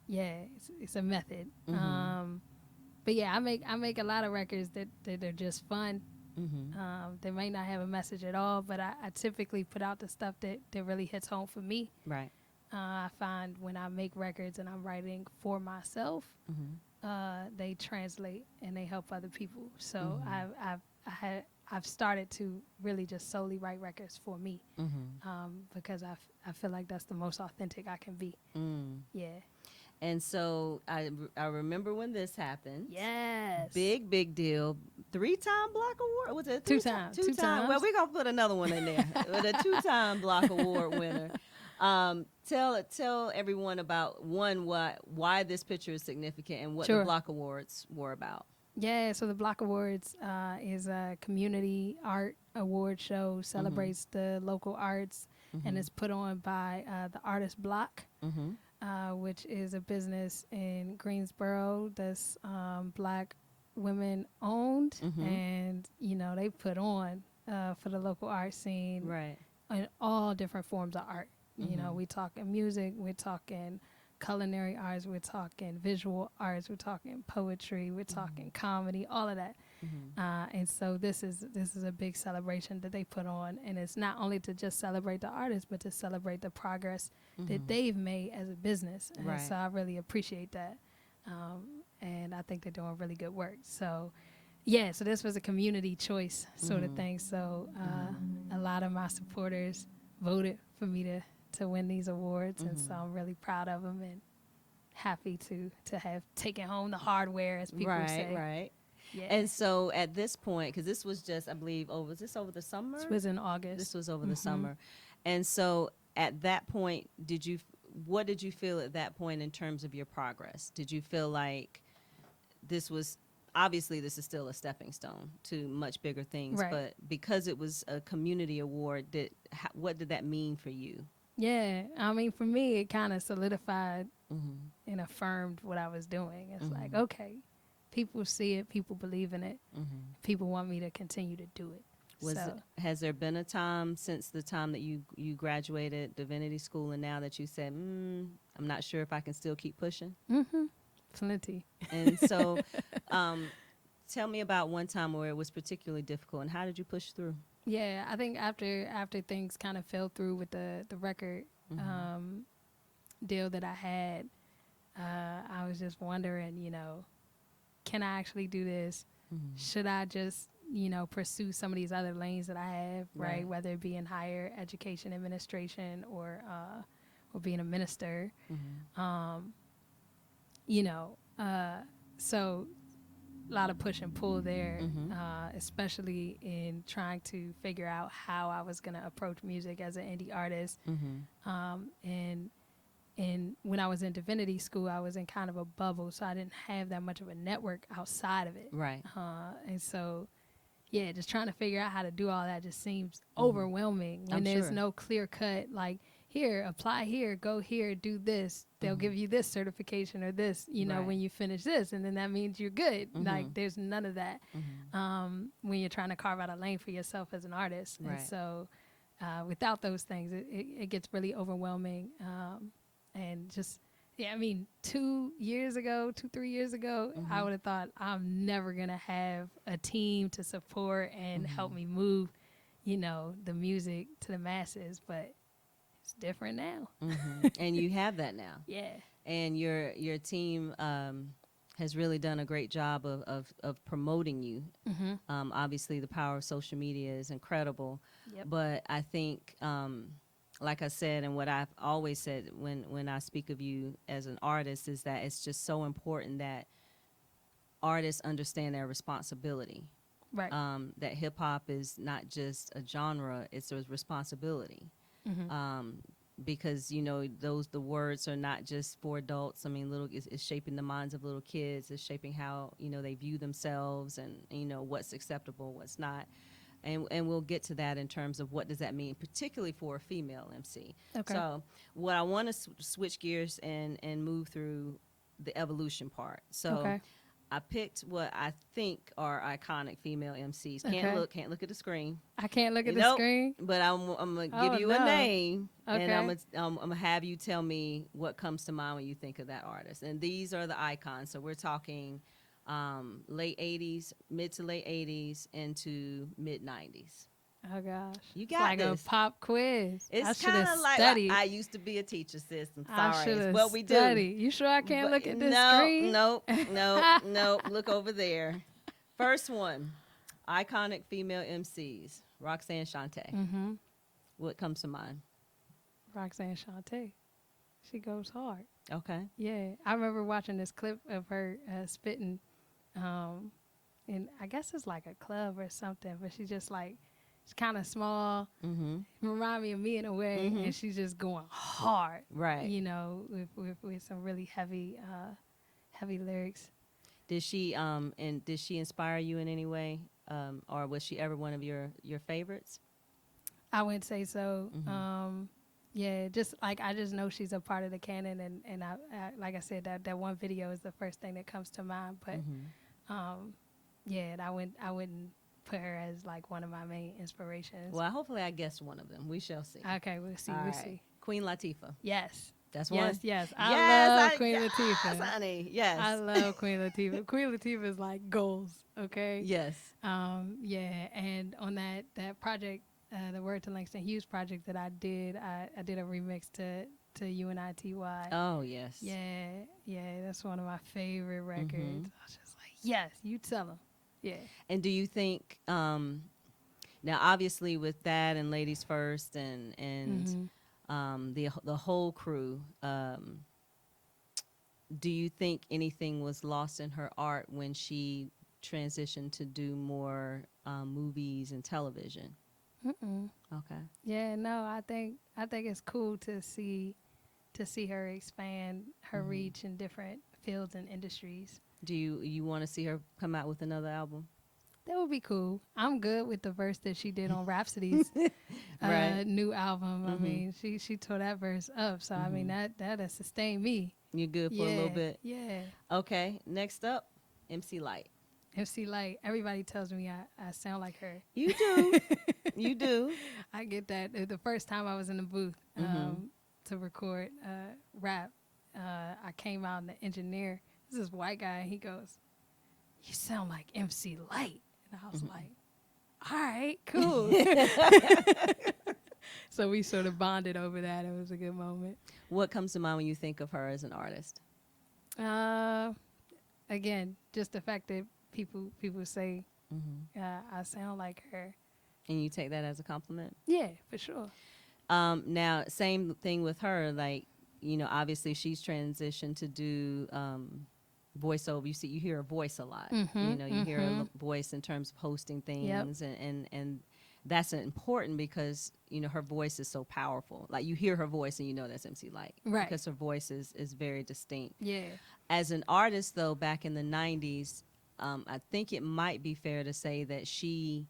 yeah, it's a method. Mm-hmm. But yeah, I make a lot of records that are just fun. Mm-hmm. They might not have a message at all, but I typically put out the stuff that really hits home for me. Right. I find when I make records and I'm writing for myself, they translate and they help other people. So I've started to really just solely write records for me, because I feel like that's the most authentic I can be. Yeah. And so I remember when this happened. Yes. Big deal. 3-time Block Award. Was it Two times. Two time. Well, we're gonna put another one in there. With a 2-time Block Award winner. Tell everyone about why this picture is significant and what the Block Awards were about. Yeah, so the Block Awards is a community art award show, celebrates the local arts, and it's put on by the Artist Block, which is a business in Greensboro that's Black women owned, and they put on for the local art scene, right, in all different forms of art. We talking music, we're talking culinary arts, we're talking visual arts, we're talking poetry, we're talking comedy, all of that. And so this is a big celebration that they put on, and it's not only to just celebrate the artists, but to celebrate the progress that they've made as a business. And so I really appreciate that, and I think they're doing really good work. So yeah, so this was a community choice sort of thing. So a lot of my supporters voted for me to win these awards, and so I'm really proud of them and happy to have taken home the hardware, as people say. Right. Yeah. And so at this point, because this was just, I believe, was this over the summer? This was in August. This was over the summer. And so at that point, what did you feel at that point in terms of your progress? Did you feel like this was, obviously this is still a stepping stone to much bigger things, but because it was a community award, what did that mean for you? Yeah, I mean, for me, it kind of solidified and affirmed what I was doing. It's like, okay, people see it, people believe in it, people want me to continue to do it. Has there been a time since the time that you graduated divinity school and now that you said, I'm not sure if I can still keep pushing? Plenty. And so tell me about one time where it was particularly difficult, and how did you push through? Yeah, I think after things kind of fell through with the record deal that I had, I was just wondering, can I actually do this? Should I just, pursue some of these other lanes that I have, right? Whether it be in higher education administration or being a minister. So a lot of push and pull there, especially in trying to figure out how I was going to approach music as an indie artist. And when I was in divinity school, I was in kind of a bubble, so I didn't have that much of a network outside of it. Right. And so, yeah, just trying to figure out how to do all that just seems overwhelming when there's no clear cut, like, here, apply here, go here, do this. They'll give you this certification or this, when you finish this, and then that means you're good. Like, there's none of that when you're trying to carve out a lane for yourself as an artist. Right. And so without those things, it gets really overwhelming. And just, 3 years ago, I would have thought I'm never going to have a team to support and help me move, the music to the masses. But it's different now. And you have that now. Yeah. And your team has really done a great job of promoting you. Obviously, the power of social media is incredible. Yep. But I think, like I said, and what I've always said when I speak of you as an artist, is that it's just so important that artists understand their responsibility. Right. That hip hop is not just a genre; it's a responsibility. because the words are not just for adults. I mean, it's shaping the minds of little kids. It's shaping how they view themselves, and what's acceptable, what's not. And we'll get to that in terms of what does that mean, particularly for a female MC. Okay. So what I want to switch gears and move through the evolution part. So Okay. I picked what I think are iconic female MCs. Okay. Can't look at the screen. I can't look at the Nope. screen. But I'm gonna Oh, give you no. a name, and Okay. I'm gonna have you tell me what comes to mind when you think of that artist. And these are the icons. So we're talking late '80s, mid to late '80s, into mid '90s. Oh gosh. You It's got like this. a pop quiz. I It's should kind have of like studied. I used to be a teacher, sis. I'm I sorry. should It's have what we do. studied. You sure I can't look at this screen? No. Look over there. First one, iconic female MCs, Roxanne Shante. Mm-hmm. What comes to mind? Roxanne Shante. She goes hard. Okay. Yeah. I remember watching this clip of her spitting, and I guess it's like a club or something, but she's just like, she's kind of small, Mm-hmm. remind me of me in a way, Mhm. and she's just going hard, Right. with some really heavy lyrics. Did she inspire you in any way, or was she ever one of your favorites? I would say so. Mhm. Yeah, just like I just know she's a part of the canon, and I like I said, that one video is the first thing that comes to mind. But Mhm. yeah, and I wouldn't put her as like one of my main inspirations. Well, hopefully I guessed one of them. We shall see. Okay, we'll see. All We'll right. see. Queen Latifah. Yes. That's one. Yes. Yes, love Queen yes, Latifah. honey. Yes. I love Queen Latifah. Queen Latifah is like goals. Okay. Yes. Yeah, and on that project, the Word to Langston Hughes project that I did a remix to UNITY. Oh yes. Yeah, that's one of my favorite records. Mhm. I was just like, yes, you tell them. Yeah. And do you think now obviously with that and Ladies First and the whole crew, do you think anything was lost in her art when she transitioned to do more movies and television? Mm-mm. Okay. Yeah, no, I think it's cool to see her expand her reach in different fields and industries. Do you want to see her come out with another album? That would be cool. I'm good with the verse that she did on Rhapsody's Right. new album. I Mhm. mean, she tore that verse up, so I mean that'll sustain me. You're good for a little bit. Yeah. Okay. Next up, MC Light. MC Light. Everybody tells me I sound like her. You do. You do. I get that. The first time I was in the booth to record rap, I came out and the engineer, this is white guy, and he goes, "You sound like MC Light." And I was like, all right, cool. So we sort of bonded over that. It was a good moment. What comes to mind when you think of her as an artist? Again, just the fact that people say I sound like her. And you take that as a compliment? Yeah, for sure. Now, same thing with her. Like, obviously she's transitioned to do voiceover. You hear her voice a lot. You hear her voice in terms of hosting things, and that's important because her voice is so powerful. Like you hear her voice and that's MC Light, Right? Because her voice is very distinct. Yeah. As an artist, though, back in the '90s, I think it might be fair to say that she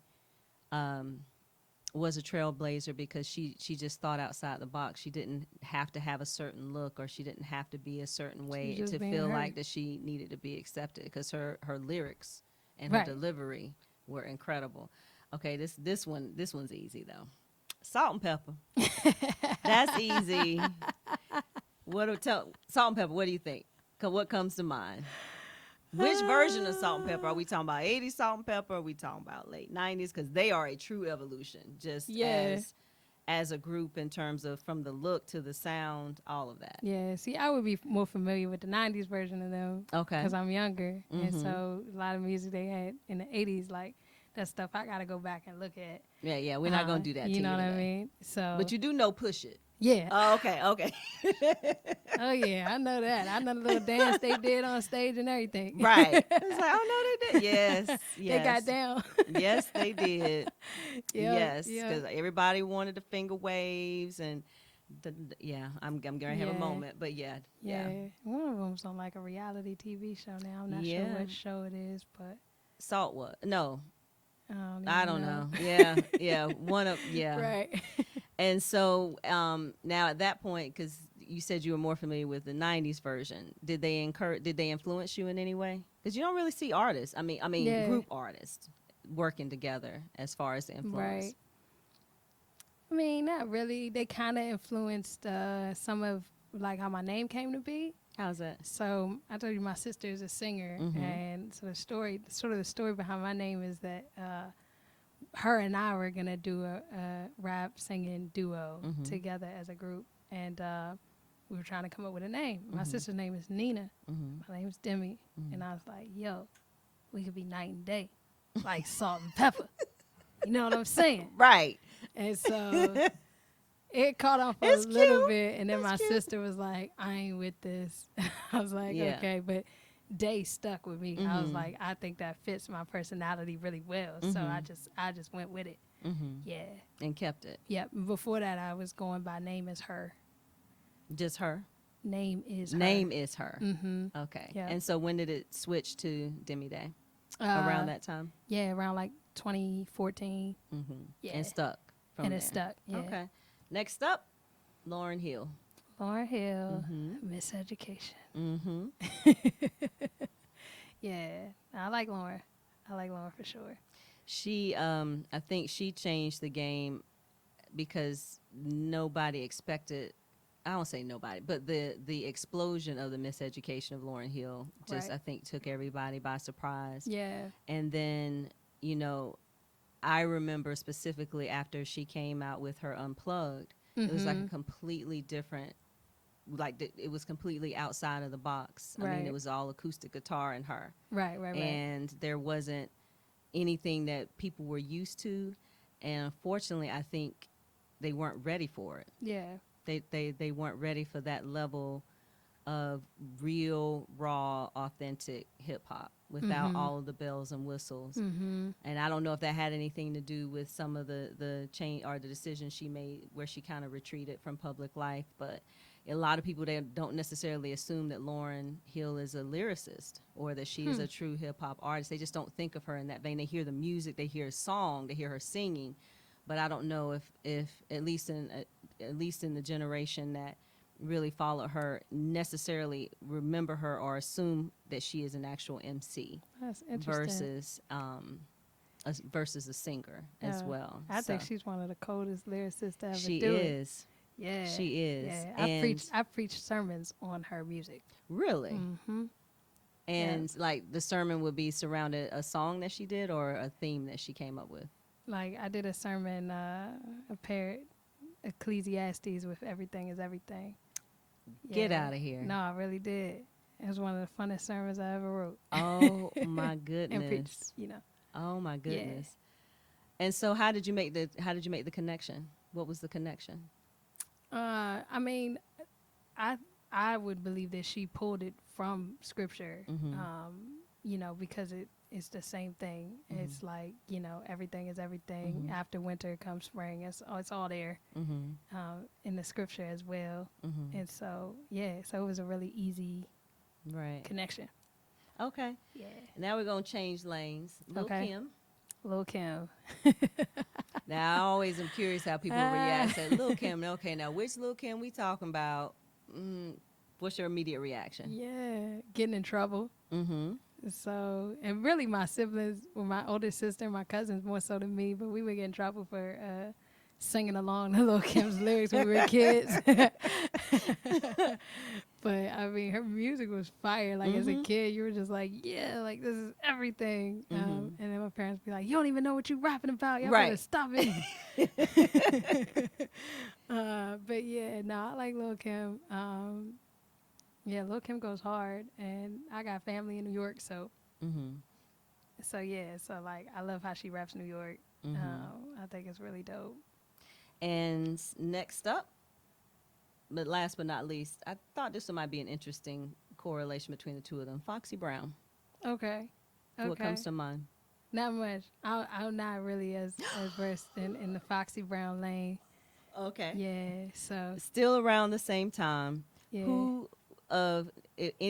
was a trailblazer because she just thought outside the box. She didn't have to have a certain look, or she didn't have to be a certain way just to being feel her. like that she needed to be accepted, because her lyrics and Right. her delivery were incredible. Okay, this one's easy though. Salt and Pepper. That's easy. Salt and Pepper, what do you think? What comes to mind? Which version of Salt and Pepper? Are we talking about 80s Salt and Pepper? Or are we talking about late 90s? Because they are a true evolution, just as a group in terms of from the look to the sound, all of that. Yeah. See, I would be more familiar with the '90s version of them. Okay. Because I'm younger, and so a lot of music they had in the '80s, like that stuff, I gotta go back and look at. Yeah, we're not going to do that to You know what I today. mean? So. But you do know Push It. Yeah. Oh, okay. Oh yeah, I know that. I know the little dance they did on stage and everything. Right. It's like, oh, no, they did. Yes. They got down. Yes, they did. Yeah, Yes, yeah. because everybody wanted the finger waves, and Yeah, I'm gonna have a Yeah. moment, but yeah, Yeah. yeah, One of them's on like a reality TV show now. I'm not sure yeah. what show it is, but Salt what? No, I don't I even don't know. know. Yeah, yeah, one of yeah. Right. And so now at that point, because you said you were more familiar with the '90s version, did they encourage? Did they influence you in any way? Because you don't really see artists. I mean, Yeah. group artists working together as far as the influence. Right. I mean, not really. They kind of influenced some of like how my name came to be. How's that? So I told you my sister is a singer, Mm-hmm. and so the story, sort of the story behind my name is that her and I were gonna do a rap singing duo Mm-hmm. together as a group, and we were trying to come up with a name. My Mm-hmm. sister's name is Nina. Mm-hmm. My name is Demi, Mm-hmm. and I was like, "Yo, we could be night and day, like salt and pepper." You know what I'm saying? Right. And so it caught on for a It's little cute. bit, and then It's my cute. sister was like, "I ain't with this." I was like, Yeah. "Okay," but Day stuck with me. I was Mm-hmm. like, "I think that fits my personality really well," so Mm-hmm. I just went with it. Mm-hmm. Yeah, And kept it. yeah. Before that, I was going by name as her. Just her. Name is her. Name is her. Mm-hmm. Okay. Yeah. And so when did it switch to Demi Day? Around Uh, that time. yeah, around like 2014. Mm-hmm. Yeah, And stuck from and there. it stuck. Yeah. Okay. Next up, Lauren Hill. Lauren Hill, Mm-hmm. Miseducation. Mm-hmm. Yeah, I like Lauren. I like Lauren for sure. She, I think she changed the game because nobody expected. I don't say nobody, but the explosion of the miseducation of Lauren Hill just Right. I think took everybody by surprise. Yeah. And then you know, I remember specifically after she came out with her Unplugged, it was like a Mm-hmm. completely different. It was completely outside of the box. I mean, it Right. was all acoustic guitar and her, Right. Right. Right. and there wasn't anything that people were used to, and unfortunately I think they weren't ready for it. Yeah. They weren't ready for that level of real raw authentic hip hop without Mm-hmm. all of the bells and whistles. Mm-hmm. And I don't know if that had anything to do with some of the change or the decisions she made where she kind of retreated from public life, but a lot of people, they don't necessarily assume that Lauren Hill is a lyricist or that she is a true hip hop artist. They just don't think of her in that vein. They hear the music, they hear a song, they hear her singing, but I don't know if at least in the generation that really follow her necessarily remember her or assume that she is an actual MC That's interesting. versus a singer as well. I think So she's one of the coldest lyricists to ever she do it. is. Yeah. She is. Yeah. And I preached sermons on her music. really. Mm-hmm. And like the sermon would be surrounded a song that she did or a theme that she came up with. Like I did a sermon, a paired Ecclesiastes with Everything is Everything. Get Yeah. out of here. No, I really did. It was one of the funnest sermons I ever wrote. Oh my And goodness. preached, you know. Oh my goodness. And so how did you make the connection? What was the connection? I mean, I I would believe that she pulled it from scripture. Mhm. You know, because it's the same thing. Mhm. It's like, you know, everything is everything. Mhm. After winter comes spring. It's all there Mhm. in the scripture as well. Mhm. And so yeah, so it was a really easy Right. connection. Okay. Yeah. Now we're gonna change lanes. Lil Okay. Kim. Lil Kim. Now I always am curious how people react. Say Lil Kim. Okay, now which Lil Kim we talking about? What's your immediate reaction? Yeah, getting in trouble. Mm-hmm. So, and really my siblings, well, my older sister, my cousins more so than me, but we would get in trouble for singing along to Lil Kim's lyrics when we were kids. But I mean, her music was fire. Like as a Mhm. kid, you were just like, yeah, like this is everything. Mhm. And then my parents be like, you don't even know what you rapping about. Y'all Right. better stop it. But yeah, no, I like Lil Kim. Yeah, Lil Kim goes hard, and I got family in New York, so Mm-hmm. yeah, so like I love how she raps New York. Mm-hmm. I think it's really dope. And next up, but last but not least, I thought this one might be an interesting correlation between the two of them. Foxy Brown. Okay. What comes to mind? Not much. I'm not really as versed in the Foxy Brown lane. Okay. Yeah. So Still around the same time. yeah, Who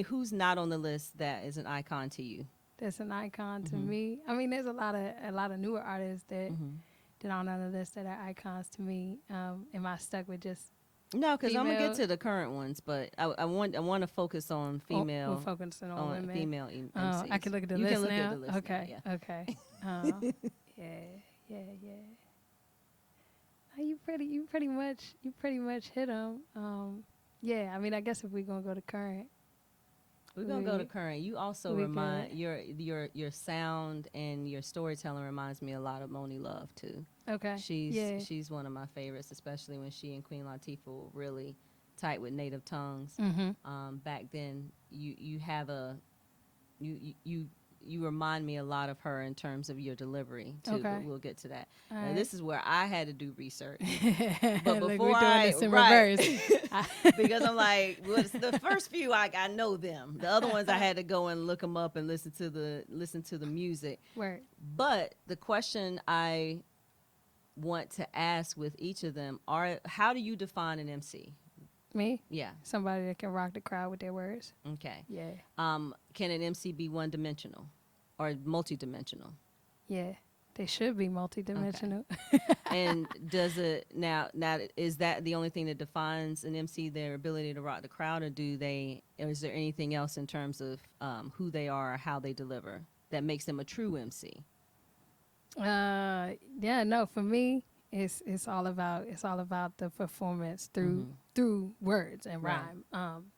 who's not on the list that is an icon to you? that's an icon to Mm-hmm. me. I mean, there's a lot of newer artists Mm-hmm. that aren't on the list that are icons to me. Am I stuck with just No, because I'm gonna get female? to the current ones, but I want to focus on Oh, we're focusing on women. female I MCs. can look at the You can list look at now. the list now. Okay, Yeah. okay. Yeah, yeah, yeah. You pretty much hit them. Yeah. I mean, I guess if we're gonna go to current, We're gonna go to we current. You also we could. remind your sound and your storytelling reminds me a lot of Moni Love too. Okay. Yeah. She's one of my favorites, especially when she and Queen Latifah were really tight with native tongues. Mhm. Back then, you have a you you. you you remind me a lot of her in terms of your delivery too, but Okay. we'll get to that. All Now, right. this is where I had to do research. But Like before we're doing this in right, reverse. because I'm like, well, the first few I know them. The other ones I had to go and look them up and listen to the music. Word. But the question I want to ask with each of them are, how do you define an MC? Me? Yeah. Somebody that can rock the crowd with their words. Okay. Yeah. Can an MC be one dimensional or multi-dimensional? Yeah. They should be multidimensional. And does it now is that the only thing that defines an MC, their ability to rock the crowd, or is there anything else in terms of who they are or how they deliver that makes them a true MC? Yeah, no, for me it's all about the performance through words and Right. rhyme.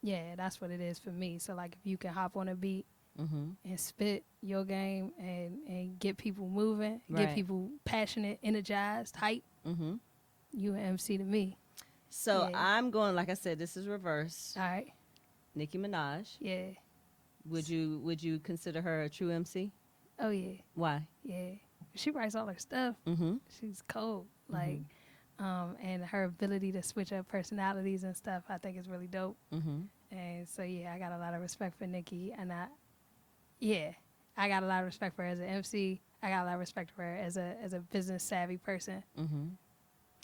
Yeah, that's what it is for me. So like if you can hop on a beat Mm-hmm. and spit your game and get people moving, Right. get people passionate, energized, hype, Mm-hmm. you an MC to me. So Yeah. I'm going, like I said, this is reverse. All right. Nicki Minaj. Yeah. Would you consider her a true MC? Oh yeah. Why? Yeah. She writes all her stuff. Mm-hmm. She's cold. Like and her ability to switch up personalities and stuff, I think is really dope. Mm-hmm. And so yeah, I got a lot of respect for Nicki, and I got a lot of respect for her as an MC. I got a lot of respect for her as a business savvy person. Mm-hmm.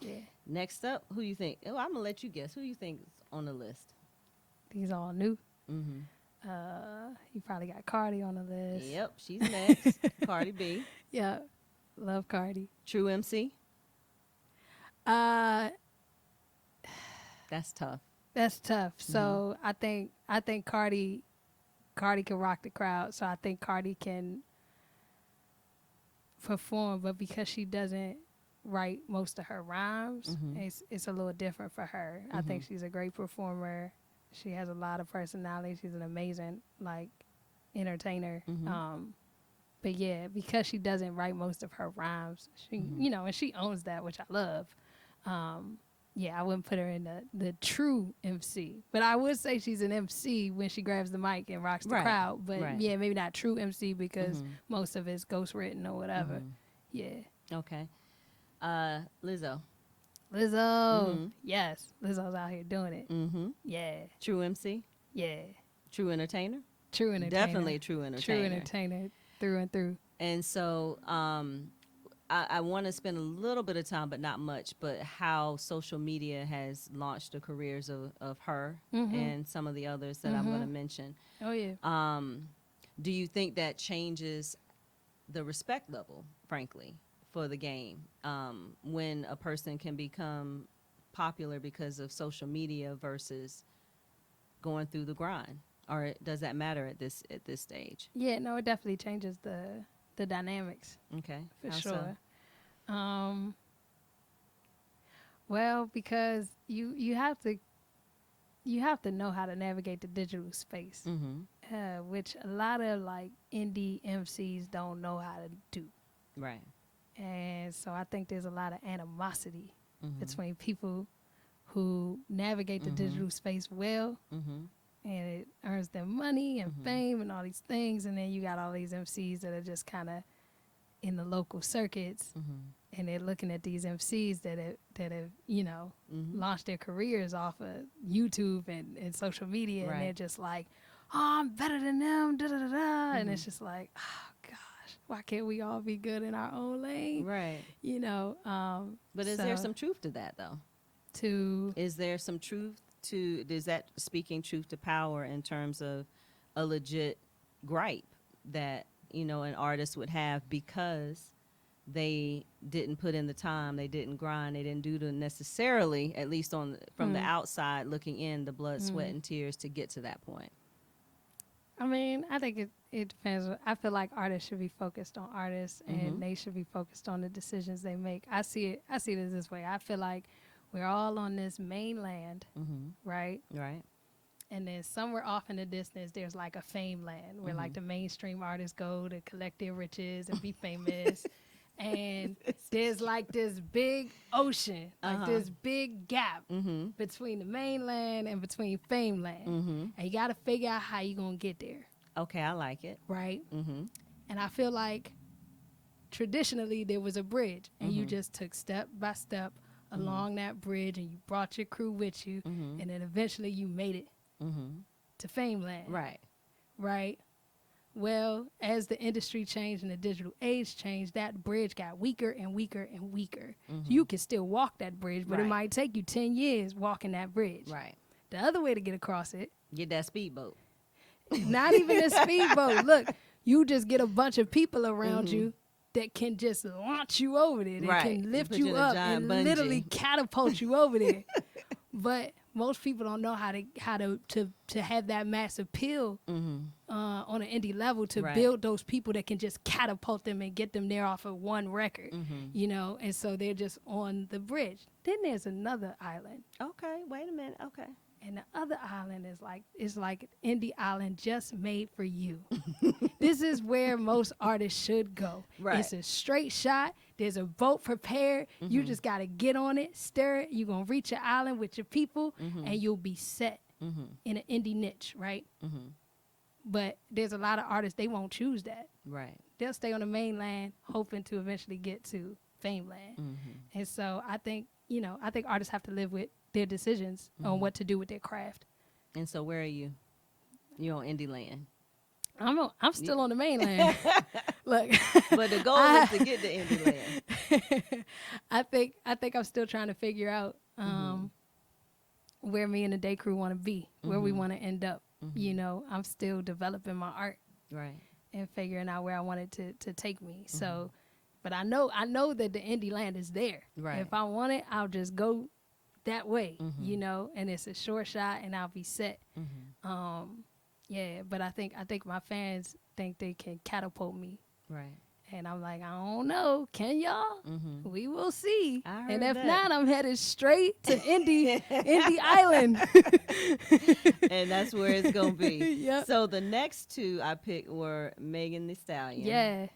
Yeah, Next up, who you think? Oh, I'm gonna let you guess. Who you think is on the list? these all new. Mm-hmm. You probably got Cardi on the list. Yep, she's next. Cardi B. Yeah, love Cardi. True MC. Uh, That's tough. that's tough. So I think Cardi can rock the crowd. So I think Cardi can perform, but because she doesn't write most of her rhymes, it's a little different for her. I think she's a great performer. She has a lot of personality. She's an amazing entertainer. But yeah, because she doesn't write most of her rhymes, she and she owns that, which I love. Yeah, I wouldn't put her in the true MC, but I would say she's an MC when she grabs the mic and rocks the Right, crowd. But right. yeah, maybe not true MC because most of it's ghostwritten or whatever. Yeah, Okay. Lizzo. Lizzo, yes, Lizzo's out here doing it. Mm-hmm. Yeah, True MC. yeah, True entertainer. true entertainer, Definitely a true entertainer. true entertainer through and through. And so I want to spend a little bit of time, but not much, but how social media has launched the careers of her and some of the others that I'm going to mention. Oh yeah. Do you think that changes the respect level, frankly, for the game when a person can become popular because of social media versus going through the grind? Or does that matter at this stage? Yeah, no, it definitely changes the dynamics. Okay. For How so? sure. Well, because you have to know how to navigate the digital space, which a lot of like indie MCs don't know how to do. Right. And so I think there's a lot of animosity between people who navigate the digital space well, and it earns them money and fame and all these things, and then you got all these MCs that are just kind of in the local circuits, and they're looking at these MCs that have launched their careers off of YouTube and social media, Right. and they're just like, oh, I'm better than them, da da da da, and it's just like, oh gosh, why can't we all be good in our own lane? Right. You know, But is there some truth to that though? to Is there some truth to, is that speaking truth to power in terms of a legit gripe that, you know, an artist would have because they didn't put in the time, they didn't grind, they didn't do the necessarily, at least on from the outside looking in, the blood, sweat, and tears to get to that point? I mean, I think it depends. I feel like artists should be focused on artists, and they should be focused on the decisions they make. I see it this way. I feel like we're all on this mainland, right? Right. And then somewhere off in the distance, there's like a fame land where like the mainstream artists go to collect their riches and be famous. And there's like this big ocean, like this big gap between the mainland and between fame land. And you got to figure out how you're going to get there. Okay, I like it. Right? And I feel like traditionally there was a bridge, and you just took step by step along that bridge, and you brought your crew with you, and then eventually you made it to fame land. Right. Right? Well, as the industry changed and the digital age changed, that bridge got weaker and weaker and weaker. So you can still walk that bridge, but it might take you 10 years walking that bridge. Right. The other way to get across it, Get that speedboat. not even a speedboat. Look, you just get a bunch of people around you that can just launch you over there. They can lift Put you you in a up giant and bungee. literally catapult you over there. But most people don't know how to have that mass appeal on an indie level to build those people that can just catapult them and get them there off of one record, you know. And so they're just on the bridge. Then there's another island, Okay, wait a minute. Okay. and the other island is like an indie island just made for you. This is where most artists should go. Right. It's a straight shot. There's a boat prepared. You just got to get on it, stir it. You're going to reach your island with your people, and you'll be set in an indie niche, right? But there's a lot of artists, they won't choose that. Right. They'll stay on the mainland, hoping to eventually get to fameland. And so I think artists have to live with their decisions on what to do with their craft. And so where are you? You're on indie land. I'm still on the mainland. Look, But the goal is to get to indie land. I think I'm still trying to figure out where me and the day crew want to be, where we want to end up. You know, I'm still developing my art Right. and figuring out where I want it to take me. So, but I know that the indie land is there. Right. If I want it, I'll just go that way, you know, and it's a short shot and I'll be set. Yeah, but I think my fans think they can catapult me. Right. And I'm like, I don't know. Can y'all? We will see. I heard And if that. not, I'm headed straight to Indie Island. And that's where it's going to be. Yep. So the next two I picked were Megan Thee Stallion. Yeah.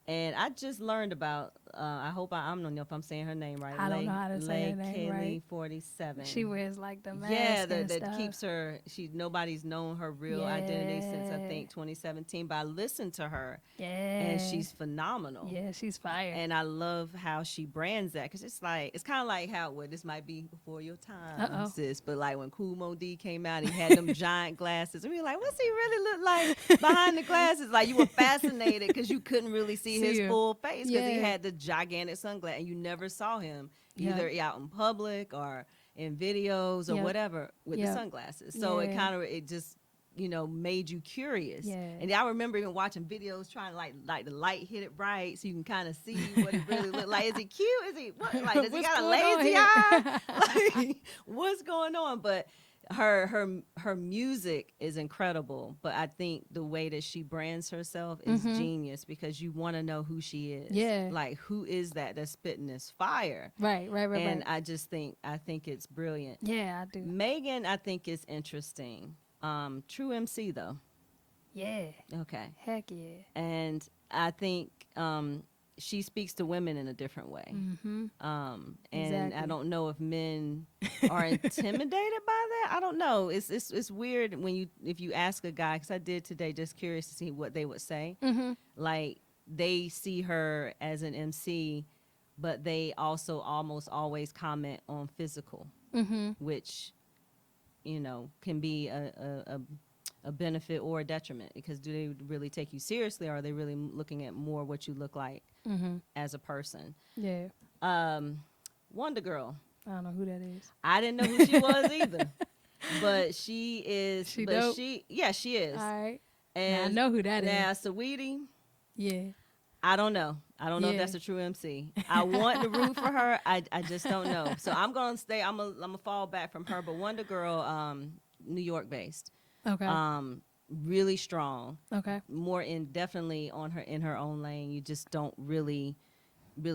And I just learned about, I don't know if I'm saying her name right. I don't know how to say her name right. 47. She wears like the mask Yeah, and that stuff. keeps her, nobody's known her real identity since I think 2017. But I listened to her Yeah. and she's phenomenal. Yeah, she's fire. And I love how she brands that because it's kind of like how, this might be before your time, sis, but like when Kool Mo D came out, he had them giant glasses. And we were like, what's he really look like behind the glasses? Like you were fascinated because you couldn't really see his him. full face because he Yeah. had the gigantic sunglasses and you never saw him either out in public or in videos or Yep. whatever with the Yep. sunglasses. So Yeah. it just, made you curious. Yeah. And I remember even watching videos trying to like the light hit it right so you can kind of see what it really looked like. Is he cute? Is he what? Like does he What's got a going on lazy here? eye? Like what's going on? But her music is incredible. But I think the way that she brands herself is genius because you want to know who she is. Yeah. Like who is that's spitting this fire? Right. And right. I think it's brilliant. Yeah, I do. Megan, I think is interesting. True MC though. Yeah. Okay. Heck yeah. And I think she speaks to women in a different way. And Exactly. I don't know if men are intimidated by that. I don't know. It's weird if you ask a guy, because I did today, just curious to see what they would say. Like they see her as an MC, but they also almost always comment on physical, which can be a a benefit or a detriment? Because do they really take you seriously, or are they really looking at more what you look like as a person? Yeah. Wonder Girl. I don't know who that is. I didn't know who she was either, but she is. She but dope? she is. All right. Now I And know who that is. now, Saweetie, Yeah. I don't know. I don't know if Yeah. that's a true MC. I want to root for her. I just don't know. So I'm gonna stay. I'm gonna fall back from her. But Wonder Girl, New York based, Okay. really strong. Okay. More in definitely on her in her own lane. You just don't really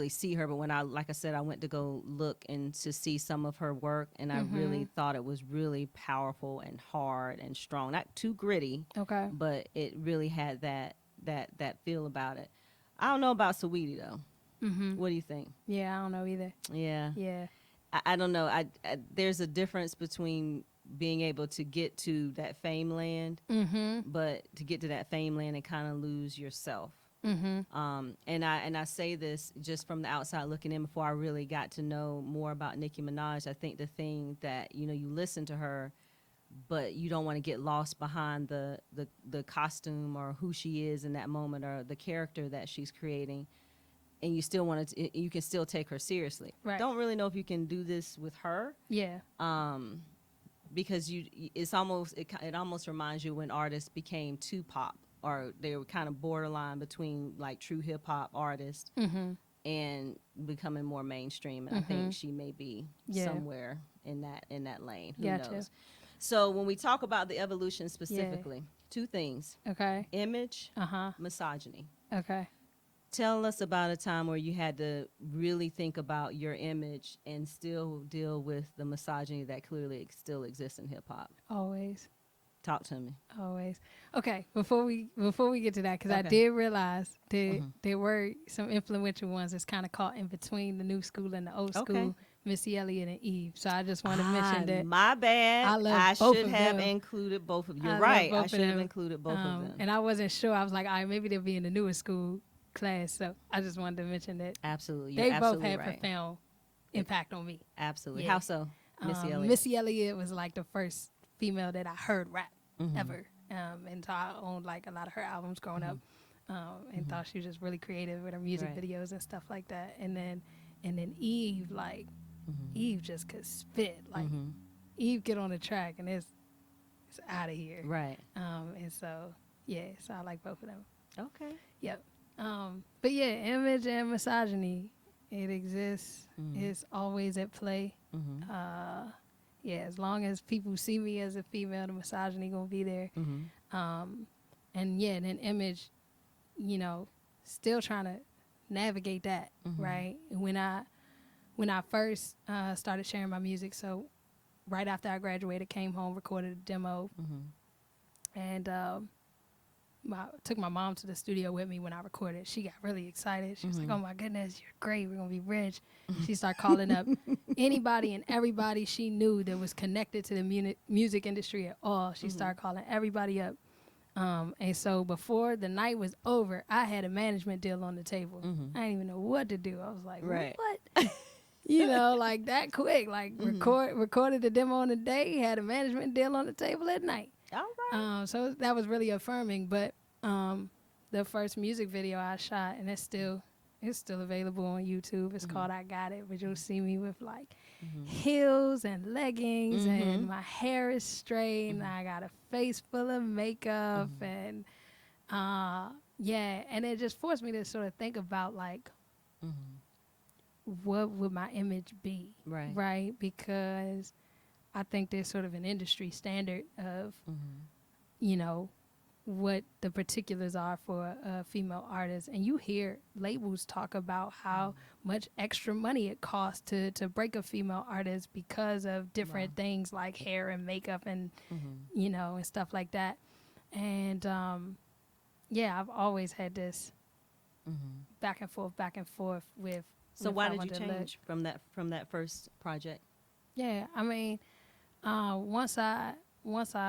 see her. But when like I said, I went to go look and to see some of her work, and I really thought it was really powerful and hard and strong. Not too gritty, Okay. but it really had that feel about it. I don't know about Saweetie though. What do you think? Yeah, I don't know either. Yeah, Yeah. I don't know. There's a difference between being able to get to that fame land, but to get to that fame land and kind of lose yourself. And I say this just from the outside looking in before I really got to know more about Nicki Minaj. I think the thing that you listen to her, but you don't want to get lost behind the costume or who she is in that moment or the character that she's creating, and you still want to you can still take her seriously. Right. Don't really know if you can do this with her. Yeah. Because it almost reminds you when artists became too pop, or they were kind of borderline between like true hip hop artists and becoming more mainstream. And I think she may be somewhere in that lane. Who knows? So when we talk about the evolution specifically, two things: Okay. image, misogyny. Okay. Tell us about a time where you had to really think about your image and still deal with the misogyny that clearly still exists in hip hop. Always. Talk to me. Always. Okay. Before we get to that, because I Okay. did realize that there were some influential ones that's kind of caught in between the new school and the old school, Missy Elliott and Eve. So I just want to mention that. My bad. I love I both should of have them. included both of you. I You're love right. both I of should have them. included both of them. And I wasn't sure. I was like, all right, maybe they'll be in the newer school class. So I just wanted to mention that Absolutely. You're they both absolutely had right. profound impact on me. Absolutely. Yeah. How so? Missy Elliott. Missy Elliott was like the first female that I heard rap ever. And so I owned like a lot of her albums growing up, and thought she was just really creative with her music videos and stuff like that. And then Eve, like Eve just could spit. Like Eve get on the track and it's out of here. Right. And so so I like both of them. Okay. Yep. But yeah, image and misogyny, it exists. It's always at play. As long as people see me as a female, the misogyny gonna be there. And then image, still trying to navigate that, right? When I first started sharing my music, so right after I graduated, came home, recorded a demo, and took my mom to the studio with me when I recorded. She got really excited. She was like, "Oh my goodness, you're great. We're gonna be rich." She started calling up anybody and everybody she knew that was connected to the music industry at all. She started calling everybody up. And so before the night was over, I had a management deal on the table. I didn't even know what to do. I was like, what? Like that quick. Like recorded the demo on the day, had a management deal on the table at night. All right. So that was really affirming. But the first music video I shot, and it's still available on YouTube. It's called I Got It, but you'll see me with like heels and leggings, and my hair is straight, and I got a face full of makeup, and and it just forced me to sort of think about like what would my image be, right? Because I think there's sort of an industry standard of, what the particulars are for a female artist. And you hear labels talk about how much extra money it costs to break a female artist because of different things like hair and makeup and, and stuff like that. And, I've always had this back and forth with. So why did you change from that first project? Yeah, I mean, once I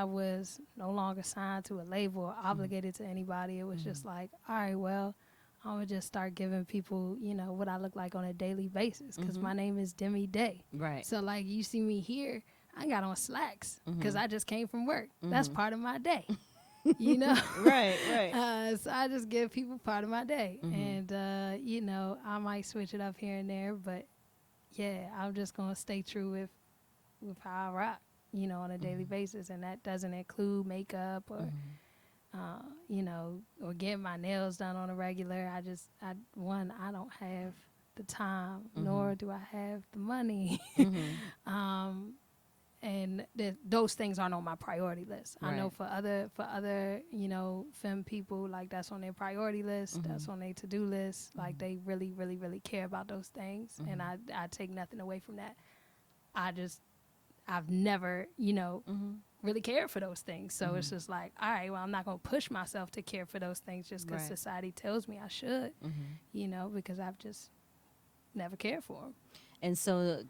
was no longer signed to a label or obligated to anybody, it was just like, all right, well, I'm gonna just start giving people, what I look like on a daily basis, because my name is Demi Day. Right. So like you see me here, I got on slacks because I just came from work. That's part of my day. you know. Right, right. So I just give people part of my day, Mm-hmm. and you know, I might switch it up here and there, but yeah, I'm just gonna stay true with how I rock, you know, on a daily Mm-hmm. basis, and that doesn't include makeup or Mm-hmm. you know, or getting my nails done on a regular. I don't have the time, Mm-hmm. nor do I have the money. Mm-hmm. um, and those things aren't on my priority list. I know Right. for other you know femme people, like that's on their priority list, Mm-hmm. that's on their to-do list, like Mm-hmm. they really really really care about those things, and Mm-hmm. I take nothing away from that. I just I've never you know Mm-hmm. really cared for those things, so Mm-hmm. it's just like, all right, well, I'm not going to push myself to care for those things just because Right. society tells me I should, Mm-hmm. you know, because I've just never cared for them. And so,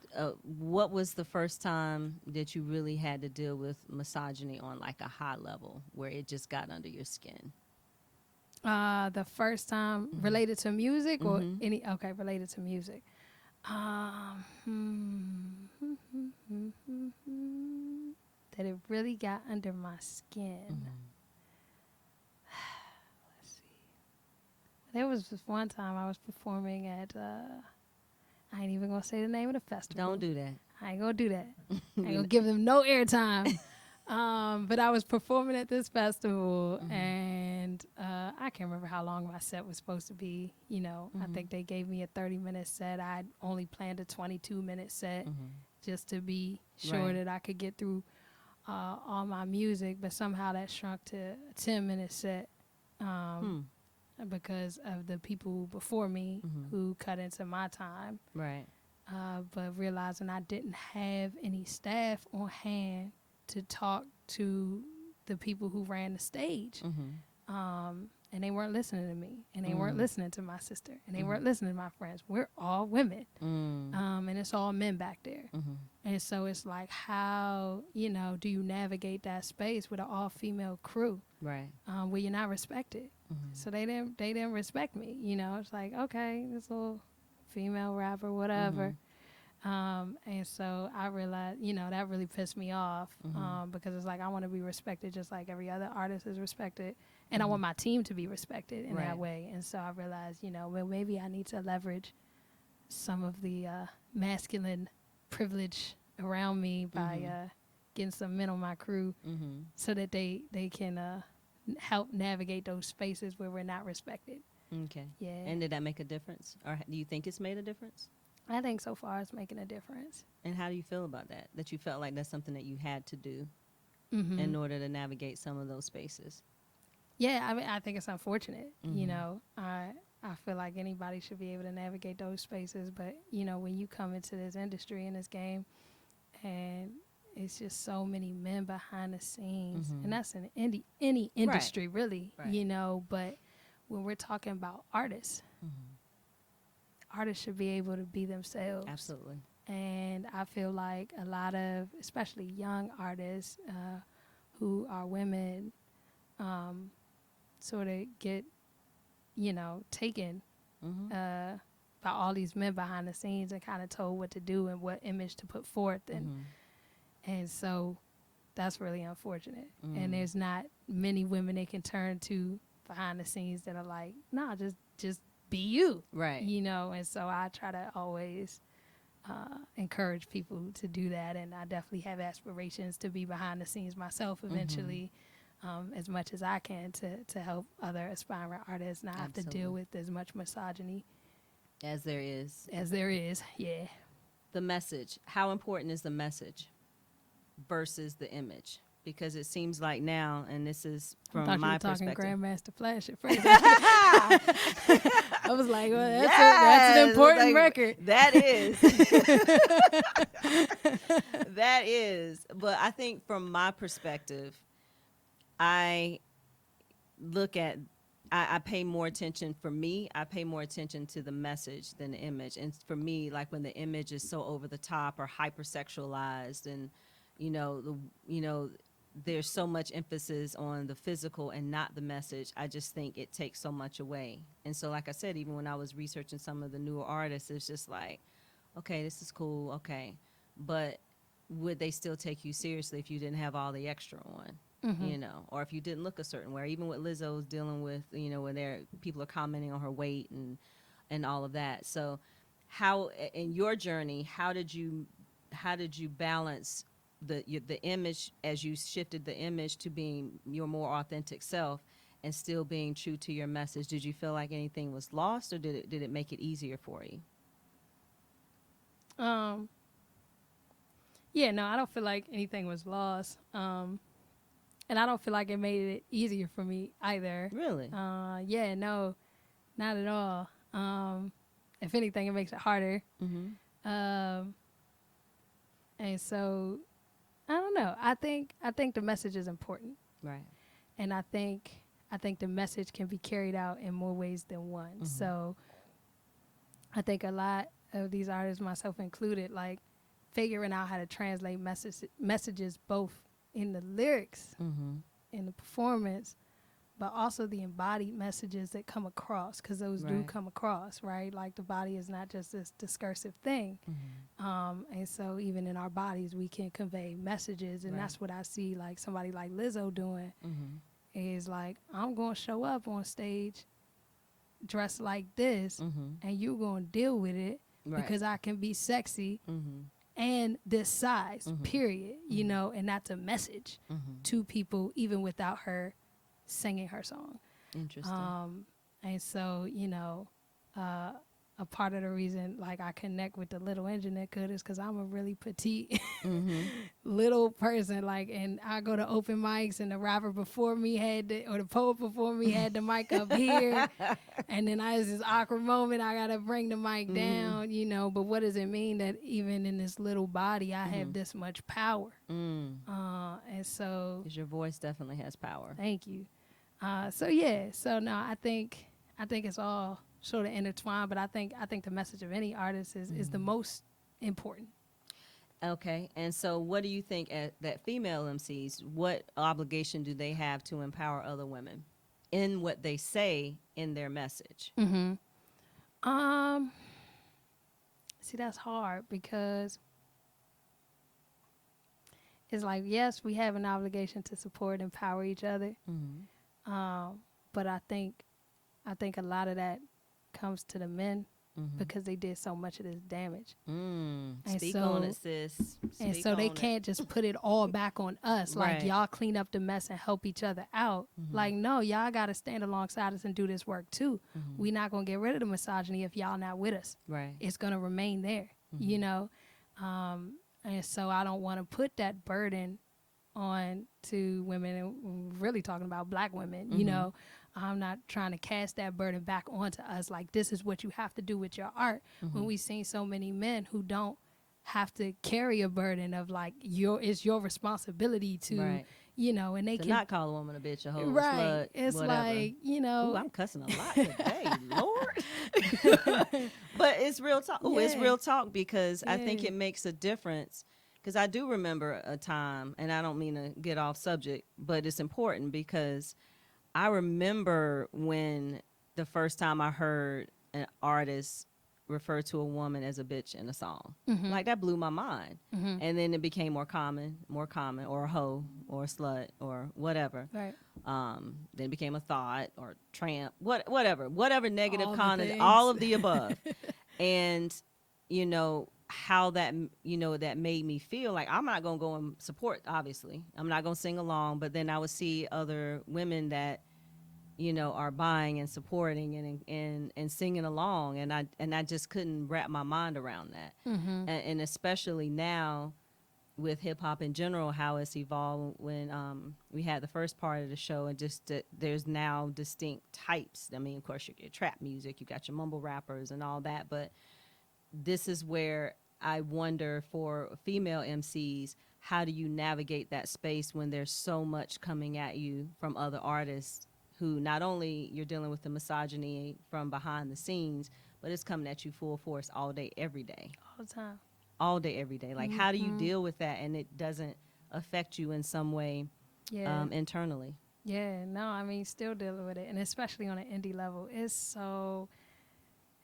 what was the first time that you really had to deal with misogyny on like a high level, where it just got under your skin? The first time Mm-hmm. related to music or Mm-hmm. any, okay, related to music. That it really got under my skin. Mm-hmm. Let's see. There was this one time I was performing at, I ain't even gonna say the name of the Don't festival. do that. I ain't gonna do that. I ain't You gonna give them no airtime. But I was performing at this festival, mm-hmm. and I can't remember how long my set was supposed to be. You know, I Mm-hmm. think they gave me a 30-minute set. I only planned a 22-minute set Mm-hmm. just to be sure Right. that I could get through all my music. But somehow that shrunk to a 10-minute set um, Hmm. because of the people before me Mm-hmm. who cut into my time. Right. But realizing I didn't have any staff on hand to talk to the people who ran the stage. Mm-hmm. And they weren't listening to me, and they weren't Mm. listening to my sister, and they Mm-hmm. weren't listening to my friends. We're all women, Mm. and it's all men back there. Mm-hmm. And so it's like, how, you know, do you navigate that space with an all-female crew Right. where you're not respected? Mm-hmm. So they didn't respect me. You know, it's like, okay, this little female rapper, whatever. Mm-hmm. And so I realized, you know, that really pissed me off Mm-hmm. because it's like I want to be respected just like every other artist is respected. And I Mm-hmm. want my team to be respected in that Right. way. And so I realized, you know, well, maybe I need to leverage some of the masculine privilege around me by Mm-hmm. getting some men on my crew Mm-hmm. so that they can help navigate those spaces where we're not respected. Okay. Yeah. And did that make a difference, or do you think it's made a difference? I think so far it's making a difference. And how do you feel about that? That you felt like that's something that you had to do Mm-hmm. in order to navigate some of those spaces? Yeah, I mean, I think it's unfortunate. You Mm-hmm. know, I feel like anybody should be able to navigate those spaces, but you know, when you come into this industry in this game, and it's just so many men behind the scenes, Mm-hmm. and that's in any Right. industry, really. Right. You know, but when we're talking about artists, Mm-hmm. artists should be able to be themselves. Absolutely. And I feel like a lot of, especially young artists who are women, sort of get, you know, taken Mm-hmm. by all these men behind the scenes and kind of told what to do and what image to put forth. And so that's really unfortunate. Mm-hmm. And there's not many women they can turn to behind the scenes that are like, nah, just be you. Right. You know, and so I try to always encourage people to do that. And I definitely have aspirations to be behind the scenes myself eventually, as much as I can to help other aspiring artists not have to deal Absolutely. with as much misogyny As there is. as there is. Yeah. The message. How important is the message versus the image? Because it seems like now, and this is I from thought you my were talking perspective. Grandmaster Flash at first. I was like, well, that's an important like, record. That is. That is. But I think from my perspective, I look at I pay more attention. For me, I pay more attention to the message than the image. And for me, like when the image is so over the top or hypersexualized, and you know there's so much emphasis on the physical and not the message, I just think it takes so much away. And so like I said, even when I was researching some of the newer artists, it's just like, okay, this is cool, okay, but would they still take you seriously if you didn't have all the extra on? you know, or if you didn't look a certain way, or even what Lizzo's dealing with, you know, when people are commenting on her weight and all of that. So how in your journey, how did you balance the image as you shifted the image to being your more authentic self and still being true to your message? Did you feel like anything was lost, or did it make it easier for you? Um, yeah, no, I don't feel like anything was lost. And I don't feel like it made it easier for me either. Really? Yeah, no, not at all. If anything, it makes it harder. Mm-hmm. Um, and so I don't know. I think the message is important, Right. and I think the message can be carried out in more ways than one. Mm-hmm. So I think a lot of these artists, myself included, like figuring out how to translate messages both in the lyrics, Mm-hmm. in the performance, but also the embodied messages that come across, because those do Right. come across, right? Like the body is not just this discursive thing. Mm-hmm. And so even in our bodies, we can convey messages. And Right. that's what I see like somebody like Lizzo doing Mm-hmm. is like, I'm going to show up on stage dressed like this, Mm-hmm. and you're going to deal with it Right. because I can be sexy Mm-hmm. and this size, Mhm. period. You know, and that's a message Mm-hmm. to people even without her singing her song. Interesting. And so, you know, uh, a part of the reason like I connect with the little engine that could is because I'm a really petite Mm-hmm. little person. Like, and I go to open mics, and the rapper before me or the poet before me had the mic up here, and then I was this awkward moment. I gotta bring the mic down, you know. But what does it mean that even in this little body, I have this much power? Mm. And so, 'Cause your voice definitely has power. thank you. So yeah, so no, I think it's all sort of intertwined, but I think the message of any artist is the most important. Okay, and so what do you think that female MCs, what obligation do they have to empower other women in what they say in their message? Mm-hmm. See, that's hard because it's like, yes, we have an obligation to support and empower each other. Mm-hmm. But I think a lot of that comes to the men Mm-hmm. because they did so much of this damage. Mm. And Speak so, on it, sis. and Speak so they on it. can't just put it all back on us. Like, Right. y'all clean up the mess and help each other out. Mhm. Like, no, y'all got to stand alongside us and do this work too. Mhm. We not going to get rid of the misogyny if y'all not with us. Right. It's going to remain there, you know? And so I don't want to put that burden on to women, and we're really talking about black women, you know? I'm not trying to cast that burden back onto us. Like, this is what you have to do with your art. When we've seen so many men who don't have to carry a burden of like, it's your responsibility to, Right. you know, and they To can not call a woman a bitch, a hoe, a right. slut, It's whatever. like, you Ooh, know, I'm cussing a lot today, Lord. But it's real talk. Ooh, it's Yeah. real talk because I think Yeah. it makes a difference. Because I do remember a time, and I don't mean to get off subject, but it's important because I remember when the first time I heard an artist refer to a woman as a bitch in a song. Like, that blew my mind. And then it became more common, or a hoe, or a slut, or whatever. right. Then it became a thought or tramp, whatever negative All the connotation, things. all of the above. And you know how that that made me feel. Like, I'm not gonna go and support. Obviously, I'm not gonna sing along. But then I would see other women that are buying and supporting and singing along, and I just couldn't wrap my mind around that. And especially now with hip hop in general, how it's evolved. When we had the first part of the show, and just there's now distinct types. I mean, of course, you get trap music, you got your mumble rappers and all that, but this is where I wonder for female MCs, how do you navigate that space when there's so much coming at you from other artists who not only you're dealing with the misogyny from behind the scenes, but it's coming at you full force all day, every day. All the time. All day, every day. Like, how do you deal with that and it doesn't affect you in some way Yeah. internally? Yeah. No, I mean, still dealing with it. And especially on an indie level, it's so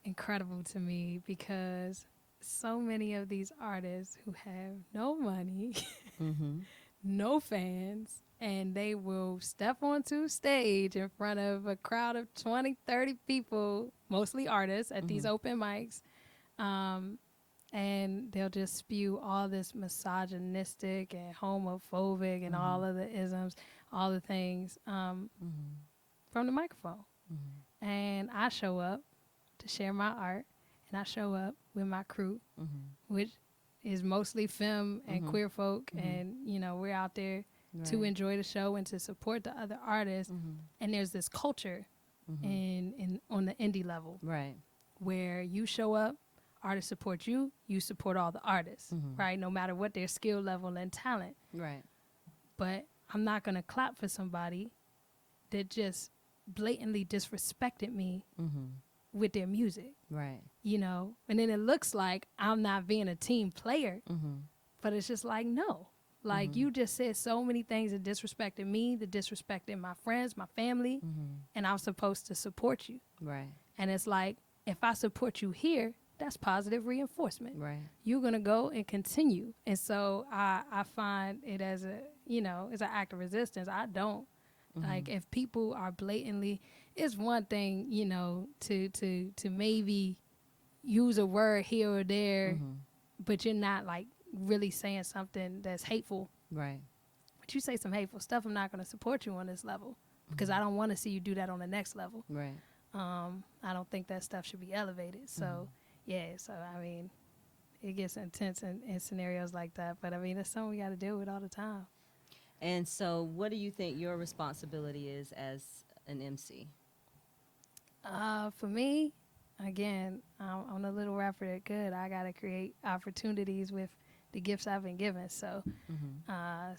incredible to me because so many of these artists who have no money, Mm-hmm. no fans, and they will step onto stage in front of a crowd of 20, 30 people, mostly artists, at these open mics. And they'll just spew all this misogynistic and homophobic and all of the isms, all the things from the microphone. And I show up to share my art, and I show up with my crew, which is mostly femme and queer folk, and we're out there to enjoy the show and to support the other artists. And there's this culture in on the indie level, Right. where you show up, artists support you, you support all the artists, right? No matter what their skill level and talent. Right. But I'm not gonna clap for somebody that just blatantly disrespected me with their music. Right. And then it looks like I'm not being a team player, but it's just like, no, like you just said so many things that disrespected me, that disrespected my friends, my family, and I'm supposed to support you. Right. And it's like, if I support you here, that's positive reinforcement. Right. You're going to go and continue. And so I find it as as an act of resistance. I don't. Like, if people are blatantly, it's one thing, to maybe use a word here or there, but you're not like really saying something that's hateful. Right. But you say some hateful stuff, I'm not going to support you on this level, because I don't want to see you do that on the next level. Right. I don't think that stuff should be elevated. So, so I mean, it gets intense in scenarios like that. But I mean, it's something we got to deal with all the time. And so, what do you think your responsibility is as an MC? For me, again, I'm a little rapper that could. I got to create opportunities with the gifts I've been given. So, I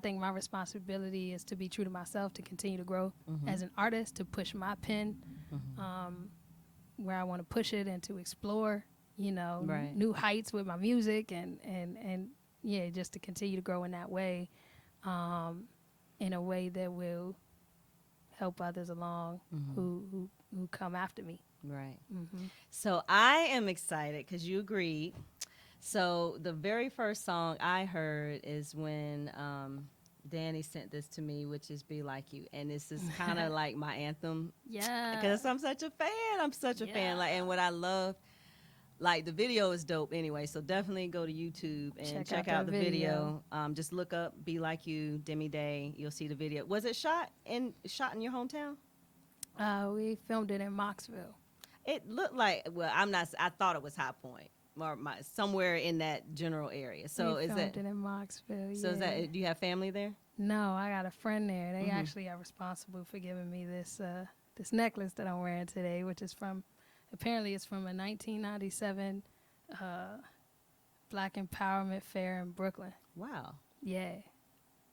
think my responsibility is to be true to myself, to continue to grow as an artist, to push my pen where I want to push it, and to explore, new heights with my music, and just to continue to grow in that way, in a way that will help others along who come after me. Right. So I am excited because you agreed. So the very first song I heard is when Danny sent this to me, which is "Be Like You," and this is kind of like my anthem. Yeah. Because I'm such a fan. I'm such a fan. Like, and what I love, like, the video is dope anyway. So definitely go to YouTube and check out the video. Just look up "Be Like You," Demi Day. You'll see the video. Was it shot in your hometown? We filmed it in Mocksville. It looked like, well, I thought it was High Point or somewhere in that general area. So we is filmed that it in Mocksville? So is that, do you have family there? No, I got a friend there. They actually are responsible for giving me this this necklace that I'm wearing today, which is apparently it's from a 1997 Black Empowerment Fair in Brooklyn. Wow. Yeah.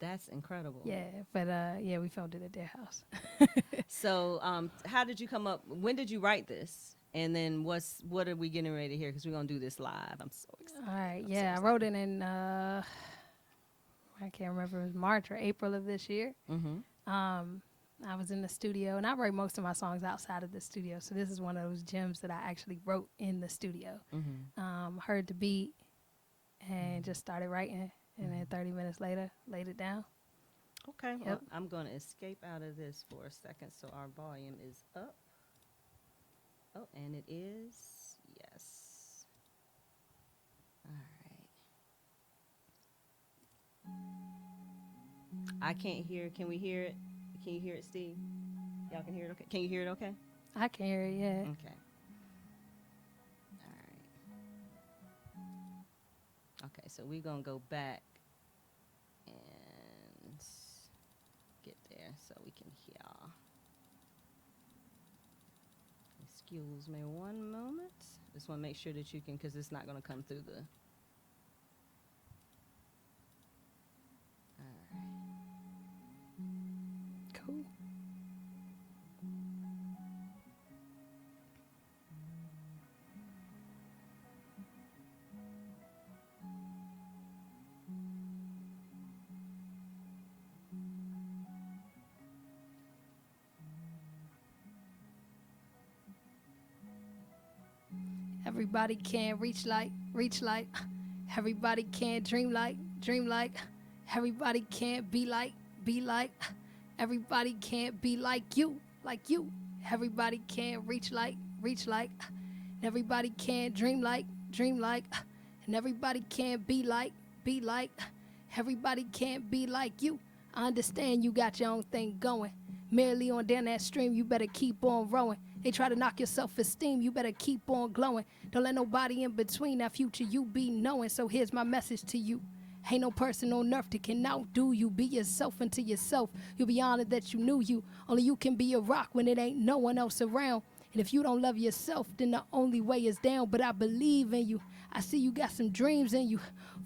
That's incredible. Yeah, but we filmed it at their house. So how did you come up, when did you write this? And then what are we getting ready to hear? Because we're going to do this live. I'm so excited. All right, I wrote it in, I can't remember, it was March or April of this year. I was in the studio, and I write most of my songs outside of the studio. So this is one of those gems that I actually wrote in the studio. Heard the beat and just started writing. And then 30 minutes later, laid it down. Okay. Well, I'm going to escape out of this for a second so our volume is up. Oh, and it is. Yes. All right. I can't hear. Can we hear it? Can you hear it, Steve? Y'all can hear it okay? Can you hear it okay? I can hear it, yeah. Okay. All right. Okay, so we're going to go back and get there so we can hear. Excuse me one moment. Just want to make sure that you can, because it's not going to come through the. All right. Cool. Everybody can reach like. Everybody can dream like. Everybody can't be like. be like. Everybody can't be like you, like you. Everybody can't reach like. And everybody can't dream like. And everybody can't be like. Everybody can't be like you. I understand you got your own thing going. Merely on down that stream, you better keep on rowing. They try to knock your self-esteem, you better keep on glowing. Don't let nobody in between that future you be knowing. So here's my message to you. Ain't no person on earth that can outdo you. Be yourself unto yourself. You'll be honored that you knew you. Only you can be a rock when it ain't no one else around. And if you don't love yourself, then the only way is down. But I believe in you. I see you got some dreams in you.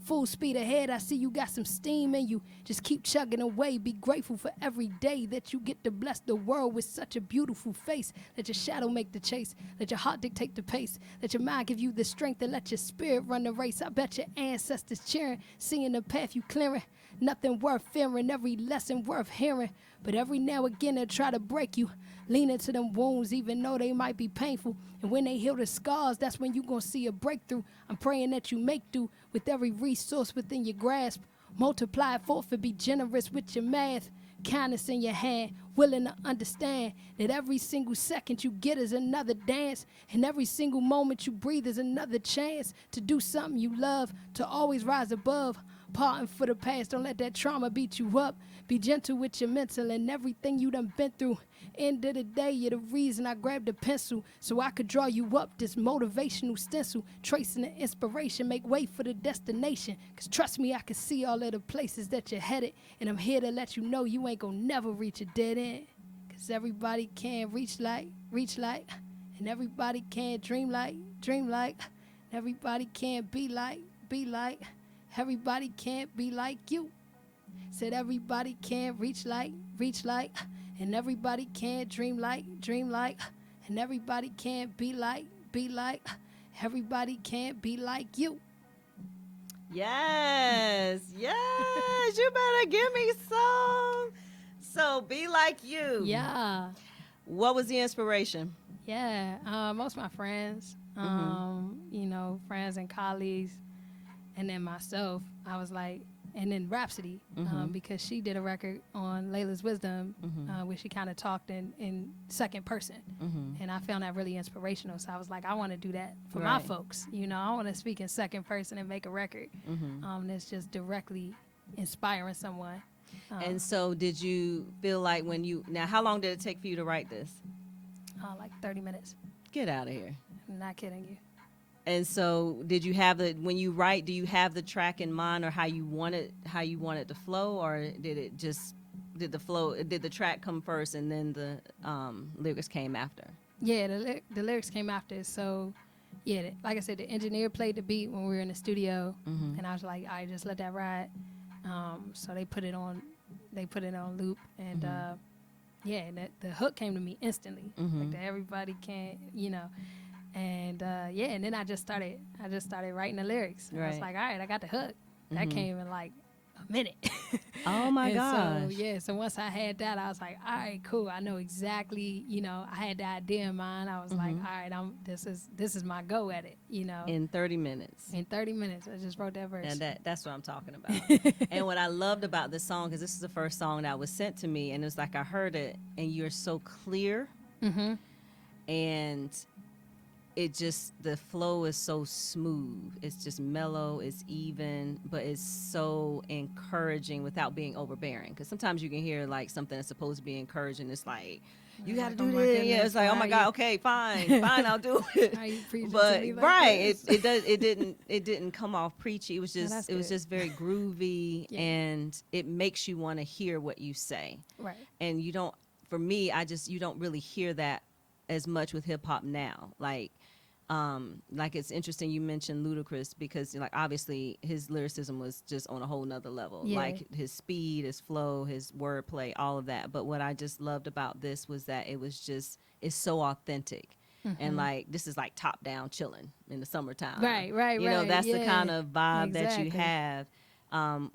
Full speed ahead, I see you got some steam in you. Just keep chugging away. Be grateful for every day that you get to bless the world with such a beautiful face. Let your shadow make the chase. Let your heart dictate the pace. Let your mind give you the strength and let your spirit run the race. I bet your ancestors cheering, seeing the path you clearing. Nothing worth fearing, every lesson worth hearing. But every now and again they'll try to break you. Lean into them wounds even though they might be painful. And when they heal the scars, that's when you gonna see a breakthrough. I'm praying that you make do with every resource within your grasp. Multiply it forth and be generous with your math. Kindness in your hand, willing to understand that every single second you get is another dance. And every single moment you breathe is another chance to do something you love, to always rise above. Parting for the past, don't let that trauma beat you up. Be gentle with your mental and everything you done been through. End of the day, you're the reason I grabbed a pencil so I could draw you up this motivational stencil. Tracing the inspiration, make way for the destination. Cause trust me, I can see all of the places that you're headed. And I'm here to let you know you ain't gonna never reach a dead end. Cause everybody can reach like. And everybody can dream like. And everybody can be like. Everybody can't be like you. Said everybody can't reach like. And everybody can't dream like. And everybody can't be like. Everybody can't be like you. Yes, yes, you better give me some. So be like you. Yeah. What was the inspiration? Yeah. Most of my friends, friends and colleagues, and then myself, I was like, and then Rhapsody, because she did a record on Layla's Wisdom, where she kind of talked in second person. And I found that really inspirational. So I was like, I want to do that for my folks. I want to speak in second person and make a record that's just directly inspiring someone. And so did you feel like now how long did it take for you to write this? Like 30 minutes. Get out of here. I'm not kidding you. And so did you have when you write, do you have the track in mind or how you want it to flow, or did the track come first and then the lyrics came after? Yeah, the lyrics came after. So yeah, like I said, the engineer played the beat when we were in the studio, and I was like, all right, just let that ride. So they put it on loop, and and the hook came to me instantly. Like that everybody can, And and then I just started writing the lyrics. I was like, all right, I got the hook. That came in like a minute. Oh my gosh. So once I had that, I was like, all right, cool. I know exactly, I had the idea in mind. I was like, all right, this is my go at it, In 30 minutes. In 30 minutes, I just wrote that verse. And that's what I'm talking about. And what I loved about this song, because this is the first song that was sent to me, and it's like I heard it, and you're so clear, and it just, the flow is so smooth. It's just mellow, it's even, but it's so encouraging without being overbearing. Because sometimes you can hear like something that's supposed to be encouraging. It's like, you got to do this. Yeah, it's like, oh my God, okay, fine, I'll do it. But right, it didn't come off preachy. It was just very groovy, and it makes you want to hear what you say. Right. And you don't really hear that as much with hip hop now. Like it's interesting you mentioned Ludacris, because like obviously his lyricism was just on a whole nother level. Yeah. Like his speed, his flow, his wordplay, all of that. But what I just loved about this was that it's so authentic. And like this is like top down chilling in the summertime. Right. That's the kind of vibe that you have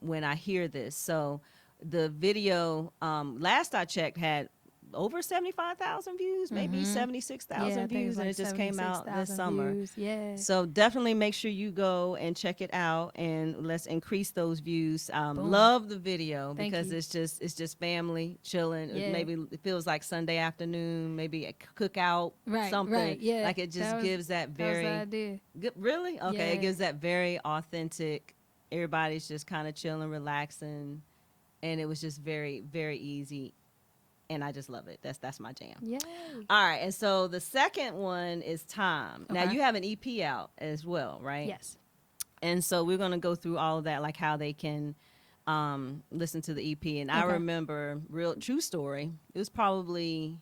when I hear this. So the video, last I checked, had over 75,000 views, maybe Yeah, 76,000 I think it's views, and like it just came out this 76,000 summer. views. Yeah. So definitely make sure you go and check it out, and let's increase those views. Boom. Love the video Thank because you. it's just family chilling. Yeah. Maybe it feels like Sunday afternoon, maybe a cookout, Right, something right. Yeah. like it just gives that that was the very idea. good. Really, okay, it Yeah. gives that very authentic. Everybody's just kind of chilling, relaxing, and it was just very very easy, and I just love it. That's my jam. Yay. All right, and so the second one is Time. Now Okay. you have an EP out as well, right? Yes. And so we're gonna go through all of that, like how they can listen to the EP. And I Okay. remember, real true story. It was probably,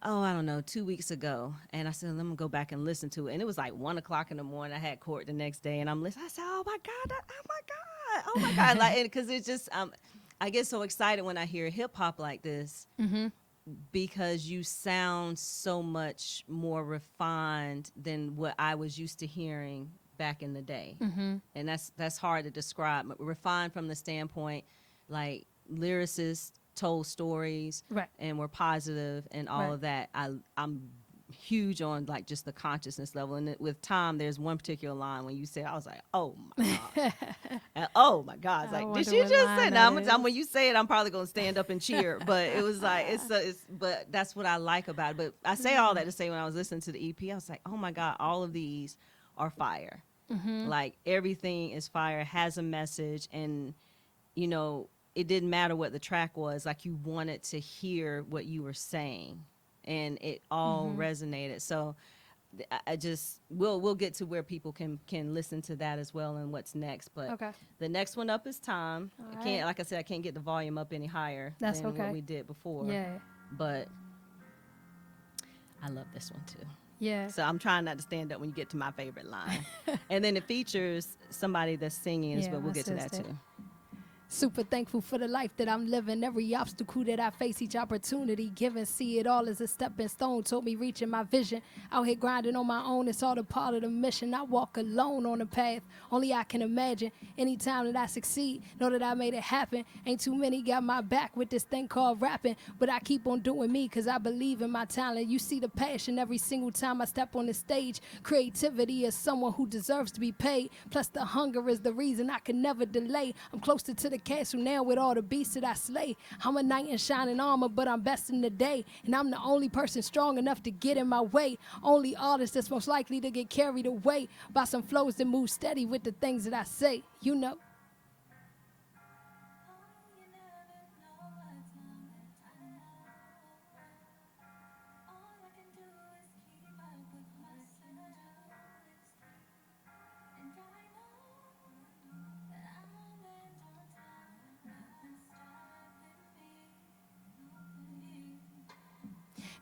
oh, I don't know, 2 weeks ago, and I said, let me go back and listen to it. And it was like 1 o'clock in the morning. I had court the next day, and I'm listening. I said, oh my god, oh my god, oh my god, like, because it's just I get so excited when I hear hip hop like this Mm-hmm. because you sound so much more refined than what I was used to hearing back in the day. Mm-hmm. And that's hard to describe. Refined from the standpoint, like, lyricists told stories Right. and were positive and all Right. of that. I'm huge on, like, just the consciousness level. And with Time, there's one particular line when you said, I was like, oh my god. And, oh my God! It's I like, did wonder she what just line say? that Now, is. when you say it, I'm probably gonna stand up and cheer. But it was like, but that's what I like about it. But I say all that to say, when I was listening to the EP, I was like, oh my God, all of these are fire. Mm-hmm. Like, everything is fire, has a message, and it didn't matter what the track was. Like, you wanted to hear what you were saying, and it all Mm-hmm. resonated. So I just we'll get to where people can listen to that as well and what's next. But Okay. the next one up is Time. All I can't, right. like I said, I can't get the volume up any higher That's than okay. what we did before. Yeah. But I love this one too. Yeah. So I'm trying not to stand up when you get to my favorite line. And then it features somebody that's singing as Yeah, well. We'll my get to that sister. too. Super thankful for the life that I'm living. Every obstacle that I face, each opportunity given. See it all as a stepping stone. Told me reaching my vision. Out here grinding on my own. It's all a part of the mission. I walk alone on the path. Only I can imagine. Anytime that I succeed, know that I made it happen. Ain't too many got my back with this thing called rapping. But I keep on doing me because I believe in my talent. You see the passion every single time I step on the stage. Creativity is someone who deserves to be paid. Plus the hunger is the reason I can never delay. I'm closer to the castle now with all the beasts that I slay. I'm a knight in shining armor, but I'm best in the day. And I'm the only person strong enough to get in my way. Only artist that's most likely to get carried away by some flows that move steady with the things that I say. You know.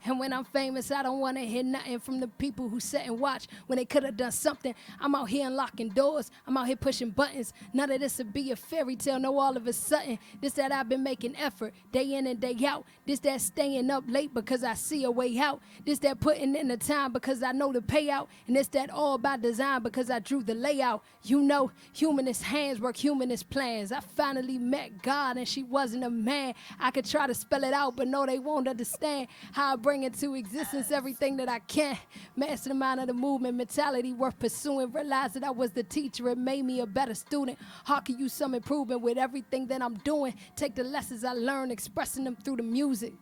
And when I'm famous, I don't want to hear nothing from the people who sit and watch when they could have done something. I'm out here unlocking doors. I'm out here pushing buttons. None of this would be a fairy tale. No, all of a sudden, this that I've been making effort day in and day out. This that staying up late because I see a way out. This that putting in the time because I know the payout. And this that all by design because I drew the layout. You know, humanist hands work humanist plans. I finally met God and she wasn't a man. I could try to spell it out, but no, they won't understand how I bring into existence everything that I can. Mastermind of the movement, mentality worth pursuing. Realize that I was the teacher, it made me a better student. How can you some improvement with everything that I'm doing? Take the lessons I learned, expressing them through the music.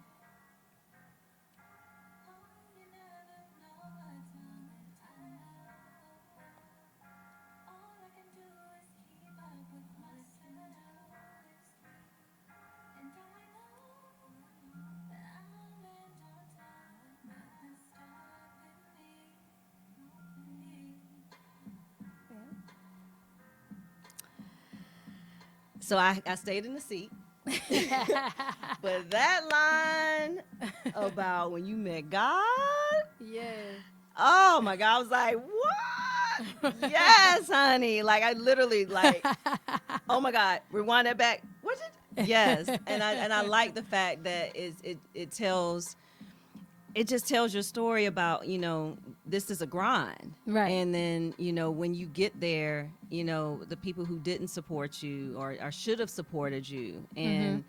So I stayed in the seat. But that line about when you met God, Yeah. oh my God, I was like, what? Yes, honey. Like, I literally, like, oh my God, rewind that back. What did? Yes, and I like the fact that it just tells your story about, this is a grind. Right. And then, when you get there, the people who didn't support you or should have supported you, and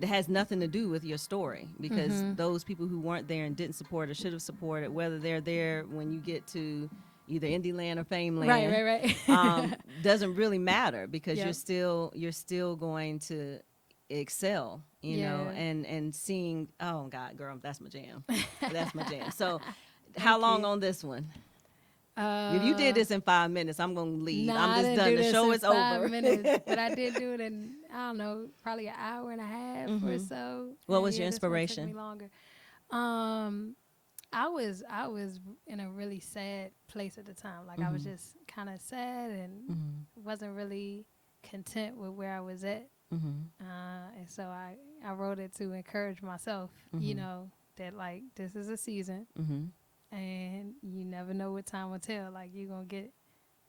has nothing to do with your story, because those people who weren't there and didn't support or should have supported, whether they're there when you get to either Indie Land or Fame Land, Right. doesn't really matter, because Yep. you're still going to excel, you know, Yeah. and seeing, oh God, girl, that's my jam. That's my jam. So how Thank long you. on this one? If you did this in 5 minutes, I'm gonna leave. I'm Nah, I just didn't done. do The this show in is 5 minutes, over. but I did do it in, I don't know, probably an hour and a half or so. What was your Yeah, this one took inspiration? me longer. Um, I was in a really sad place at the time. Like I was just kind of sad and wasn't really content with where I was at. And so I wrote it to encourage myself, you know, that like this is a season and you never know what time will tell. Like you're going to get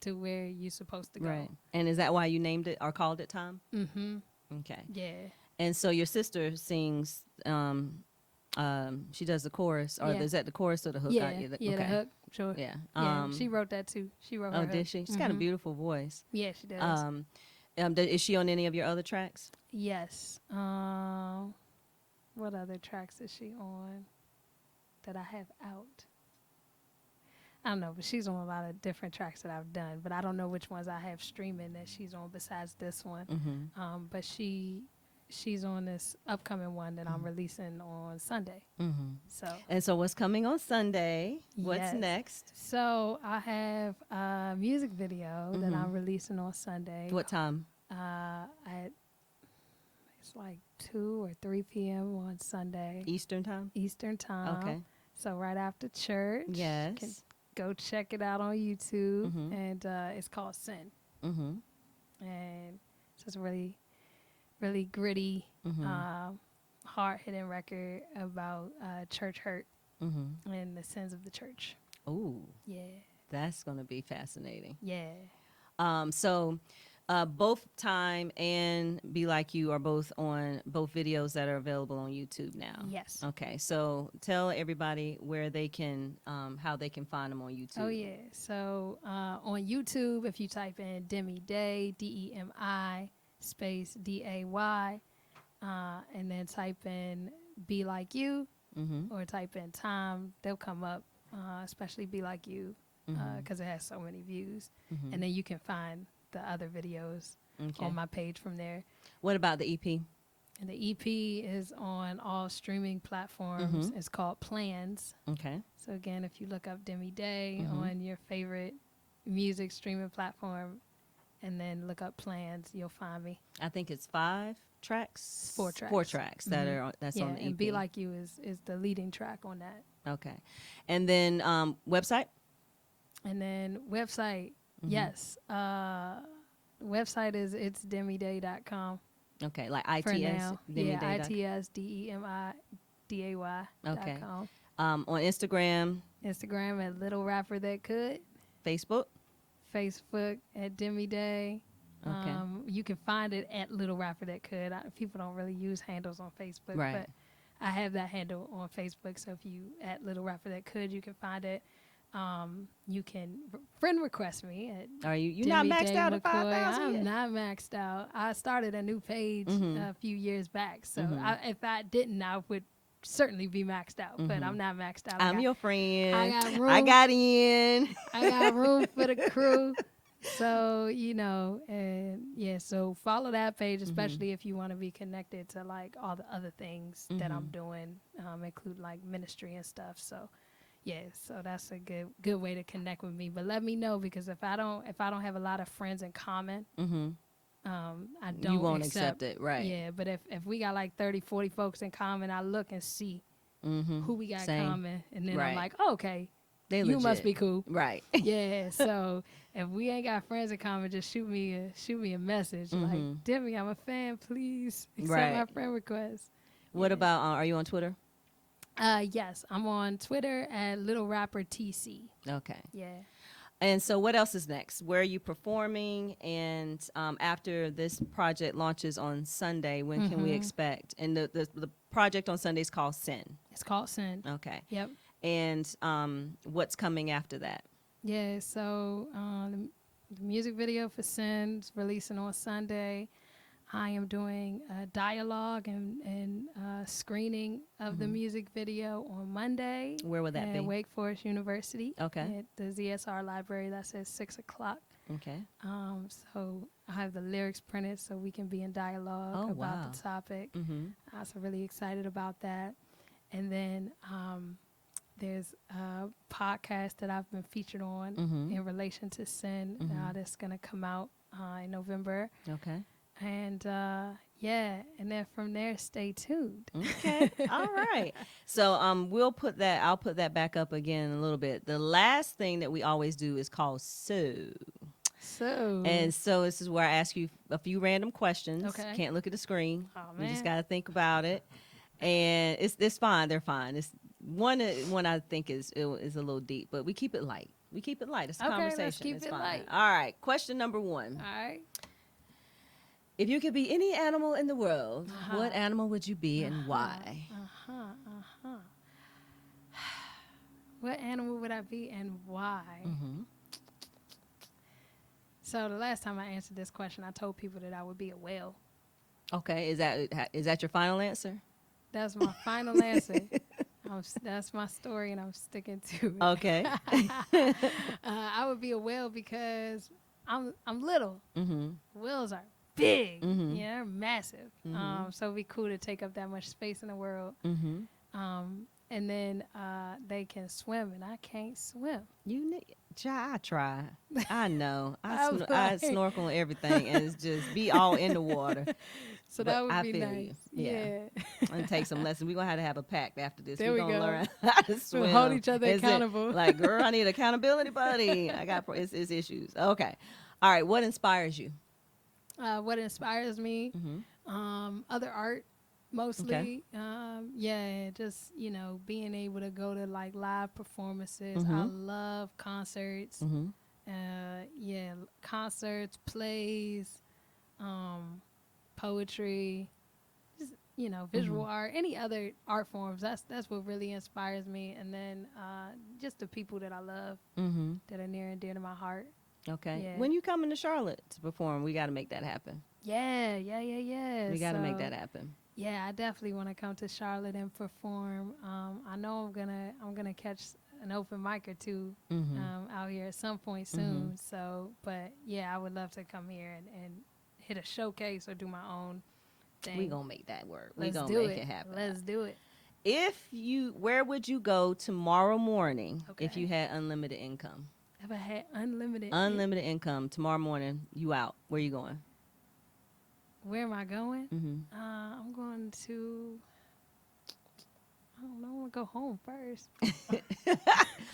to where you're supposed to go. Right. And is that why you named it or called it Time? Mm-hmm. Okay. Yeah. And so your sister sings. She does the chorus, or Yeah. is that the chorus or the hook? Yeah. Okay. The hook. Sure. Yeah. Yeah. She wrote that too. She wrote her Oh, hook. did she? She's got a beautiful voice. Yeah, she does. Is she on any of your other tracks? Yes. What other tracks is she on that I have out? I don't know, but she's on a lot of different tracks that I've done, but I don't know which ones I have streaming that she's on besides this one. But she's on this upcoming one that I'm releasing on Sunday. So And so what's coming on Sunday? What's Yes. next? So I have a music video that I'm releasing on Sunday. What time? At it's like 2 or 3 p.m. on Sunday Eastern time? Eastern time. Okay. So right after church. Yes. Can go check it out on YouTube, and it's called Sin. And so it's a really, really gritty, hard-hitting record about church hurt and the sins of the church. Ooh, Yeah, that's going to be fascinating. yeah. So both Time and Be Like You are both on both videos that are available on YouTube now. Yes. Okay, so tell everybody where they can, how they can find them on YouTube. Oh, yeah. So on YouTube, if you type in Demi Day, Demi space Day, and then type in Be Like You, or type in Time, they'll come up, especially Be Like You, because it has so many views. And then you can find the other videos on my page from there. What about the EP? And the EP is on all streaming platforms. It's called Plans. Okay. So again, if you look up Demi Day on your favorite music streaming platform and then look up Plans, you'll find me. I think it's 5 tracks. 4 tracks. 4 tracks that's on the EP. And Be Like You is the leading track on that. Okay. And then website? And then website, yes. Website is it's demiday.com. Okay, like For ITS? now. Yeah, Demiday.com. ITSDEMIDAY.com. Okay. On Instagram, Instagram at Little Rapper That Could. Facebook? Facebook at Demi Day. Okay. You can find it at Little Rapper That Could. People don't really use handles on Facebook, Right. but I have that handle on Facebook. So if you at Little Rapper That Could, you can find it. You can friend request me at Are you not Demi maxed Day out at McCoy. 5,000 I'm yet? not maxed out. I started a new page a few years back. So if I didn't, I would certainly be maxed out. But I'm not maxed out. I'm your friend. I got room. I got in. I got room for the crew. So, and yeah, so follow that page, especially if you want to be connected to like all the other things that I'm doing, include like ministry and stuff. So yeah, so that's a good way to connect with me. But let me know, because if I don't have a lot of friends in common, I don't You won't accept it, right. Yeah, but if we got like 30, 40 folks in common, I look and see who we got Same. in common. And then Right. I'm like, oh, okay, They you must legit. be cool. Right. Yeah, so if we ain't got friends in common, just shoot me a message like, Demi, I'm a fan. Please accept Right. my friend request. What about, are you on Twitter? Yes, I'm on Twitter at Little Rapper TC. Okay. Yeah. And so what else is next? Where are you performing? And after this project launches on Sunday, when can we expect? And the project on Sunday is called Sin. It's called Sin. Okay. Yep. And what's coming after that? Yeah, so the music video for Sin is releasing on Sunday. I am doing a dialogue and screening of the music video on Monday. Where would that at be? Wake Forest University. Okay. At the ZSR library. That says 6 o'clock. Okay. So I have the lyrics printed so we can be in dialogue about the topic. Mm-hmm. So really excited about that. And then there's a podcast that I've been featured on in relation to sin that's going to come out in November. Okay. And and then from there, stay tuned. Okay. All right. So I'll put that back up again in a little bit. The last thing that we always do is called And so this is where I ask you a few random questions. Okay. Can't look at the screen. Oh, You just man. got to think about it. And it's fine. They're fine. It's one I think is a little deep, but we keep it light. It's a Okay, conversation. let's keep it's it fine. light. All right. Question number 1. All right. If you could be any animal in the world, what animal would you be and why? What animal would I be and why? Mm-hmm. So the last time I answered this question, I told people that I would be a whale. Okay. Is that your final answer? That's my final answer. That's my story, and I'm sticking to it. Okay. I would be a whale because I'm little. Mm-hmm. Whales are big. Mhm. Yeah, they're massive. Mhm. So it'd be cool to take up that much space in the world. Mm-hmm. And then they can swim, and I can't swim. I try. I know. I'm I like- snorkel and everything, and it's just be all in the water. So But that would I be feel nice. you. Yeah. And take some lessons. We're going to have a pact after this. There We're we going to go. learn how to swim. We'll hold each other Is it accountable. like, girl, I need accountability, buddy. It's issues. Okay. All right. What inspires you? What inspires me? Mm-hmm. Other art, mostly. Okay. Just being able to go to like live performances. Mhm. I love concerts. Mm-hmm. Concerts, plays, poetry, just visual art, any other art forms. That's what really inspires me. And then just the people that I love Mm-hmm. that are near and dear to my heart. Okay. Yeah. When you come into Charlotte to perform, we got to make that happen. Yeah. We got to make that happen. Yeah, I definitely want to come to Charlotte and perform. I know I'm gonna catch an open mic or two Mm-hmm. out here at some point soon. So, but yeah, I would love to come here and hit a showcase or do my own thing. We gonna make that work. We Let's gonna do make it happen. Let's do it. Where would you go tomorrow morning if Okay. you had unlimited income? If I had unlimited, Unlimited income tomorrow morning, you out. Where you going? where am I going? Mm-hmm. I'm going to. I don't know. I want to go home first.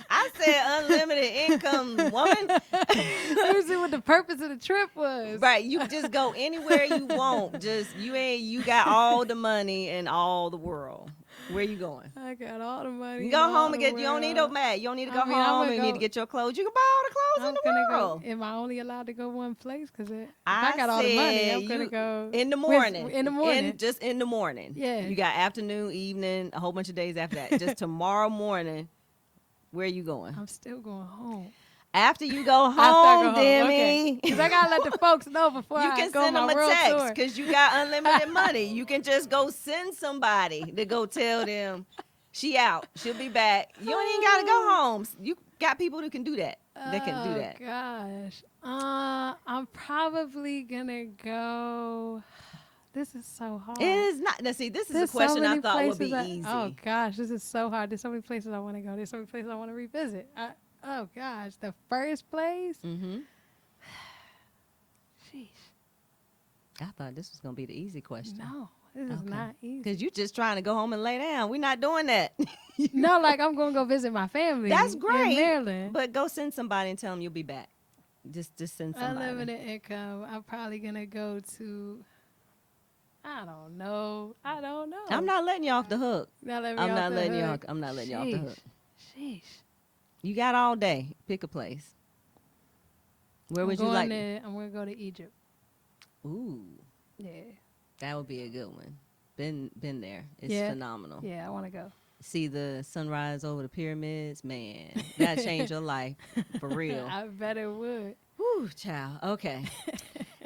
I said unlimited income, woman. Let me see what the purpose of the trip was. Right, you just go anywhere you want. Just you got all the money in all the world. Where you going? I got all the money. You go in all home and the get. You don't need no world. mat. You don't need to I go mean, I'm home. gonna You need go- to get your clothes. You can buy all the clothes I'm in the gonna world. go. Am I only allowed to go one place? Because if I I got all the money, said I'm gonna you- go in the morning. In the morning. Just in the morning. Yeah. You got afternoon, evening, a whole bunch of days after that. Just tomorrow morning. Where you going? I'm still going home. After you go After I home, go home, Demi. Because I gotta let the folks know before You I can go send on them my a world text tour. because you got unlimited money. You can just go send somebody to go tell them she out. She'll be back. You don't even gotta go home. You got people who can do that. That can do that. Gosh, I'm probably gonna go. This is so hard. It is not. Now, see, this is There's a question so I many thought would places be easy. Oh gosh, this is so hard. There's so many places I want to go. There's so many places I want to revisit. Oh gosh, the first place. Mm-hmm. Sheesh. I thought this was gonna be the easy question. No, this is Okay. not easy. Because you just trying to go home and lay down. We're not doing that. No, like I'm gonna go visit my family. That's in great. Maryland. But go send somebody and tell them you'll be back. Just send somebody. Unlimited income. I'm probably gonna go to. I don't know. I'm not letting you off the hook. I'm I'm not letting you off the hook. Sheesh. You got all day. Pick a place. Where would you like? I'm gonna go to Egypt. Ooh, Yeah. that would be a good one. Been there. It's Yeah. phenomenal. Yeah, I want to go. See the sunrise over the pyramids, man. That changed your life for real. I bet it would. Whew, child. Okay.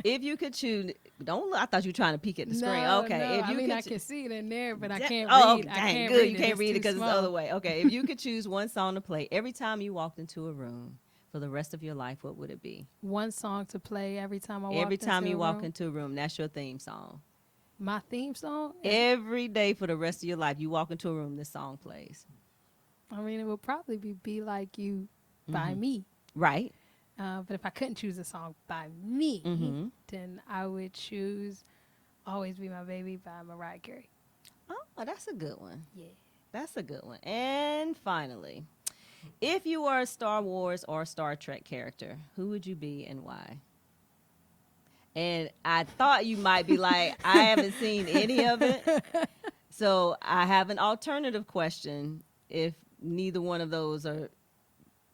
If you could choose don't look. I thought you were trying to peek at the screen. No, Okay, no. if I you mean, could I can see it in there, but I Da- can't oh, read. I dang, can't good. read You it. can't It's read it too because it's the small. other way. Okay, if you could choose one song to play every time you walked into a room for the rest of your life, what would it be? One song to play every time I walk Every time into you a walk room. into a room, that's your theme song. My theme song is, Every day for the rest of your life, you walk into a room, this song plays. I mean, it would probably be Like You by Mhm. me. Right? But if I couldn't choose a song by me, Mm-hmm. then I would choose Always Be My Baby by Mariah Carey. Oh, that's a good one. Yeah. That's a good one. And finally, if you were a Star Wars or Star Trek character, who would you be and why? And I thought you might be like, I haven't seen any of it. So I have an alternative question if neither one of those are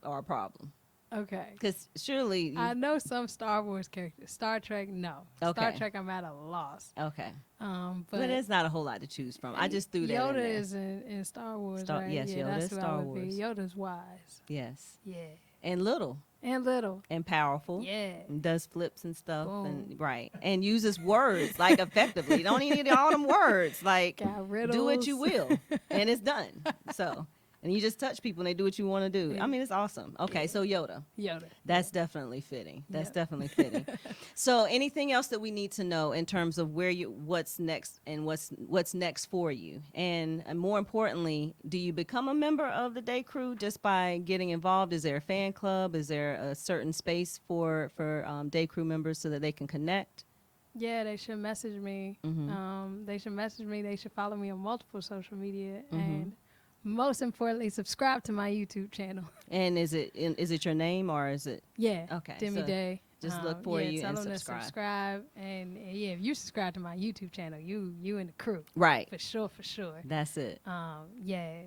a problem. Okay. Because surely you. I know some Star Wars characters. Star Trek, no. Star Okay. Trek, I'm at a loss. Okay. But But there's not a whole lot to choose from. I just threw that Yoda in there. is in Star Wars, right? Yes, yeah, Yoda that's is who Star I would be. Wars. Yoda's wise. Yes. Yeah. And little. And little. And powerful. Yeah. And does flips and stuff. Boom. And right. And uses words like effectively. You don't even need all them words. Like Got riddles. do what you will. And it's done. So and you just touch people and they do what you want to do. I mean, it's awesome. Okay, so Yoda. Yoda. That's definitely fitting. That's Yep. definitely fitting. So anything else that we need to know in terms of what's next and what's next for you? And more importantly, do you become a member of the Day Crew just by getting involved? Is there a fan club? Is there a certain space for Day Crew members so that they can connect? Yeah, they should message me. They should message me. They should follow me on multiple social media. And most importantly, subscribe to my YouTube channel. And is it your name or is it? Yeah. Okay, Demi so Day. just look for you tell and them subscribe. to subscribe. And yeah, if you subscribe to my YouTube channel, you in the crew. Right. For sure, for sure. That's it. Yeah.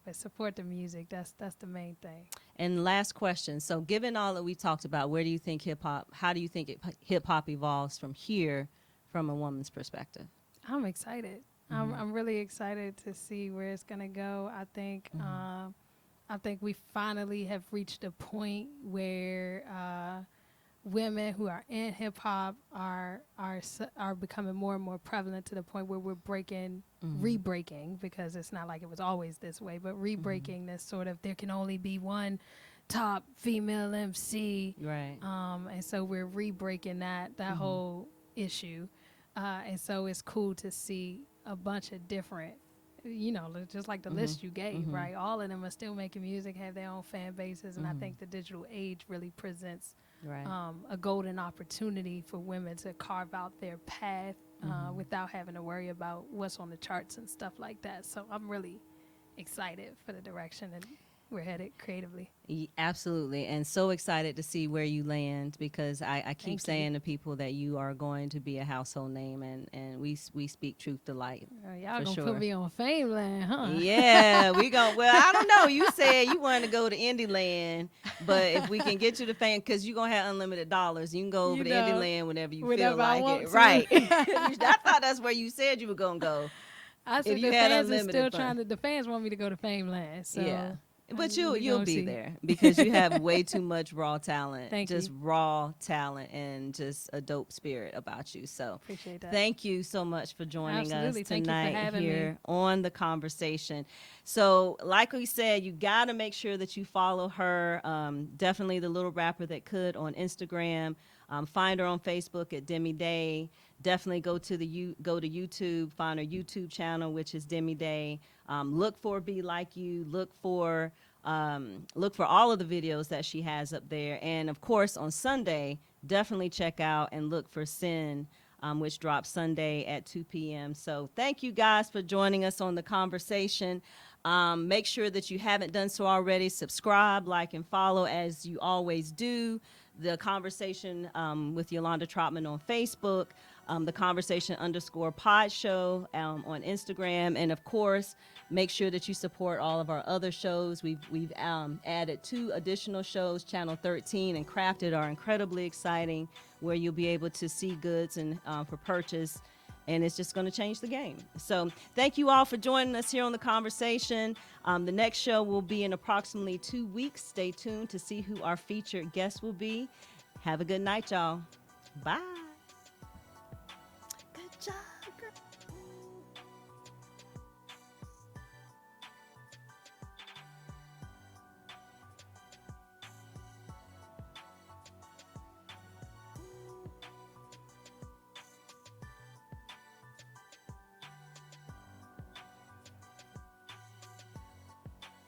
But support the music. That's the main thing. And last question. So, given all that we talked about, where do you think hip hop? How do you think hip hop evolves from here, from a woman's perspective? I'm excited. I'm really excited to see where it's gonna go. I think we finally have reached a point where women who are in hip hop are becoming more and more prevalent to the point where we're re-breaking, because it's not like it was always this way, but re-breaking this sort of there can only be one top female MC, Right. and so we're re-breaking that whole issue, and so it's cool to see a bunch of different, just like the list you gave, right? All of them are still making music, have their own fan bases, and I think the digital age really presents Right. a golden opportunity for women to carve out their path without having to worry about what's on the charts and stuff like that. So I'm really excited for the direction that we're headed creatively. Absolutely. And so excited to see where you land, because I keep saying to people that you are going to be a household name, and we speak truth to light. Y'all for gonna sure. put me on Fame Land, huh? Yeah, we go. Well, I don't know. You said you wanted to go to Indie Land, but if we can get you to Fame, because you're gonna have unlimited dollars, you can go over to Indie Land whenever you feel I like want it. to. Right. I thought that's where you said you were gonna go. I said If you the had fans are unlimited still fun. trying to. The fans want me to go to Fame Land, so Yeah. But we you'll gonna be see. there because you have way too much raw talent. Thank just you. raw talent and just a dope spirit about you. So Appreciate that. thank you so much for joining Absolutely. us Thank you for tonight having here me. on The Conversation. So like we said, you got to make sure that you follow her. Definitely The Little Rapper That Could on Instagram. Find her on Facebook at Demi Day. Definitely go to YouTube, find her YouTube channel, which is Demi Day. Look for Be Like You. Look for all of the videos that she has up there. And of course, on Sunday, definitely check out and look for Sin, which drops Sunday at 2 p.m. So thank you guys for joining us on The Conversation. Make sure that you haven't done so already. Subscribe, like, and follow as you always do. The Conversation with Yolanda Trotman on Facebook. The Conversation _pod show on Instagram. And of course, make sure that you support all of our other shows. We've added 2 additional shows. Channel 13 and Crafted are incredibly exciting, where you'll be able to see goods and for purchase. And it's just going to change the game. So thank you all for joining us here on The Conversation. The next show will be in approximately 2 weeks. Stay tuned to see who our featured guest will be. Have a good night, y'all. Bye.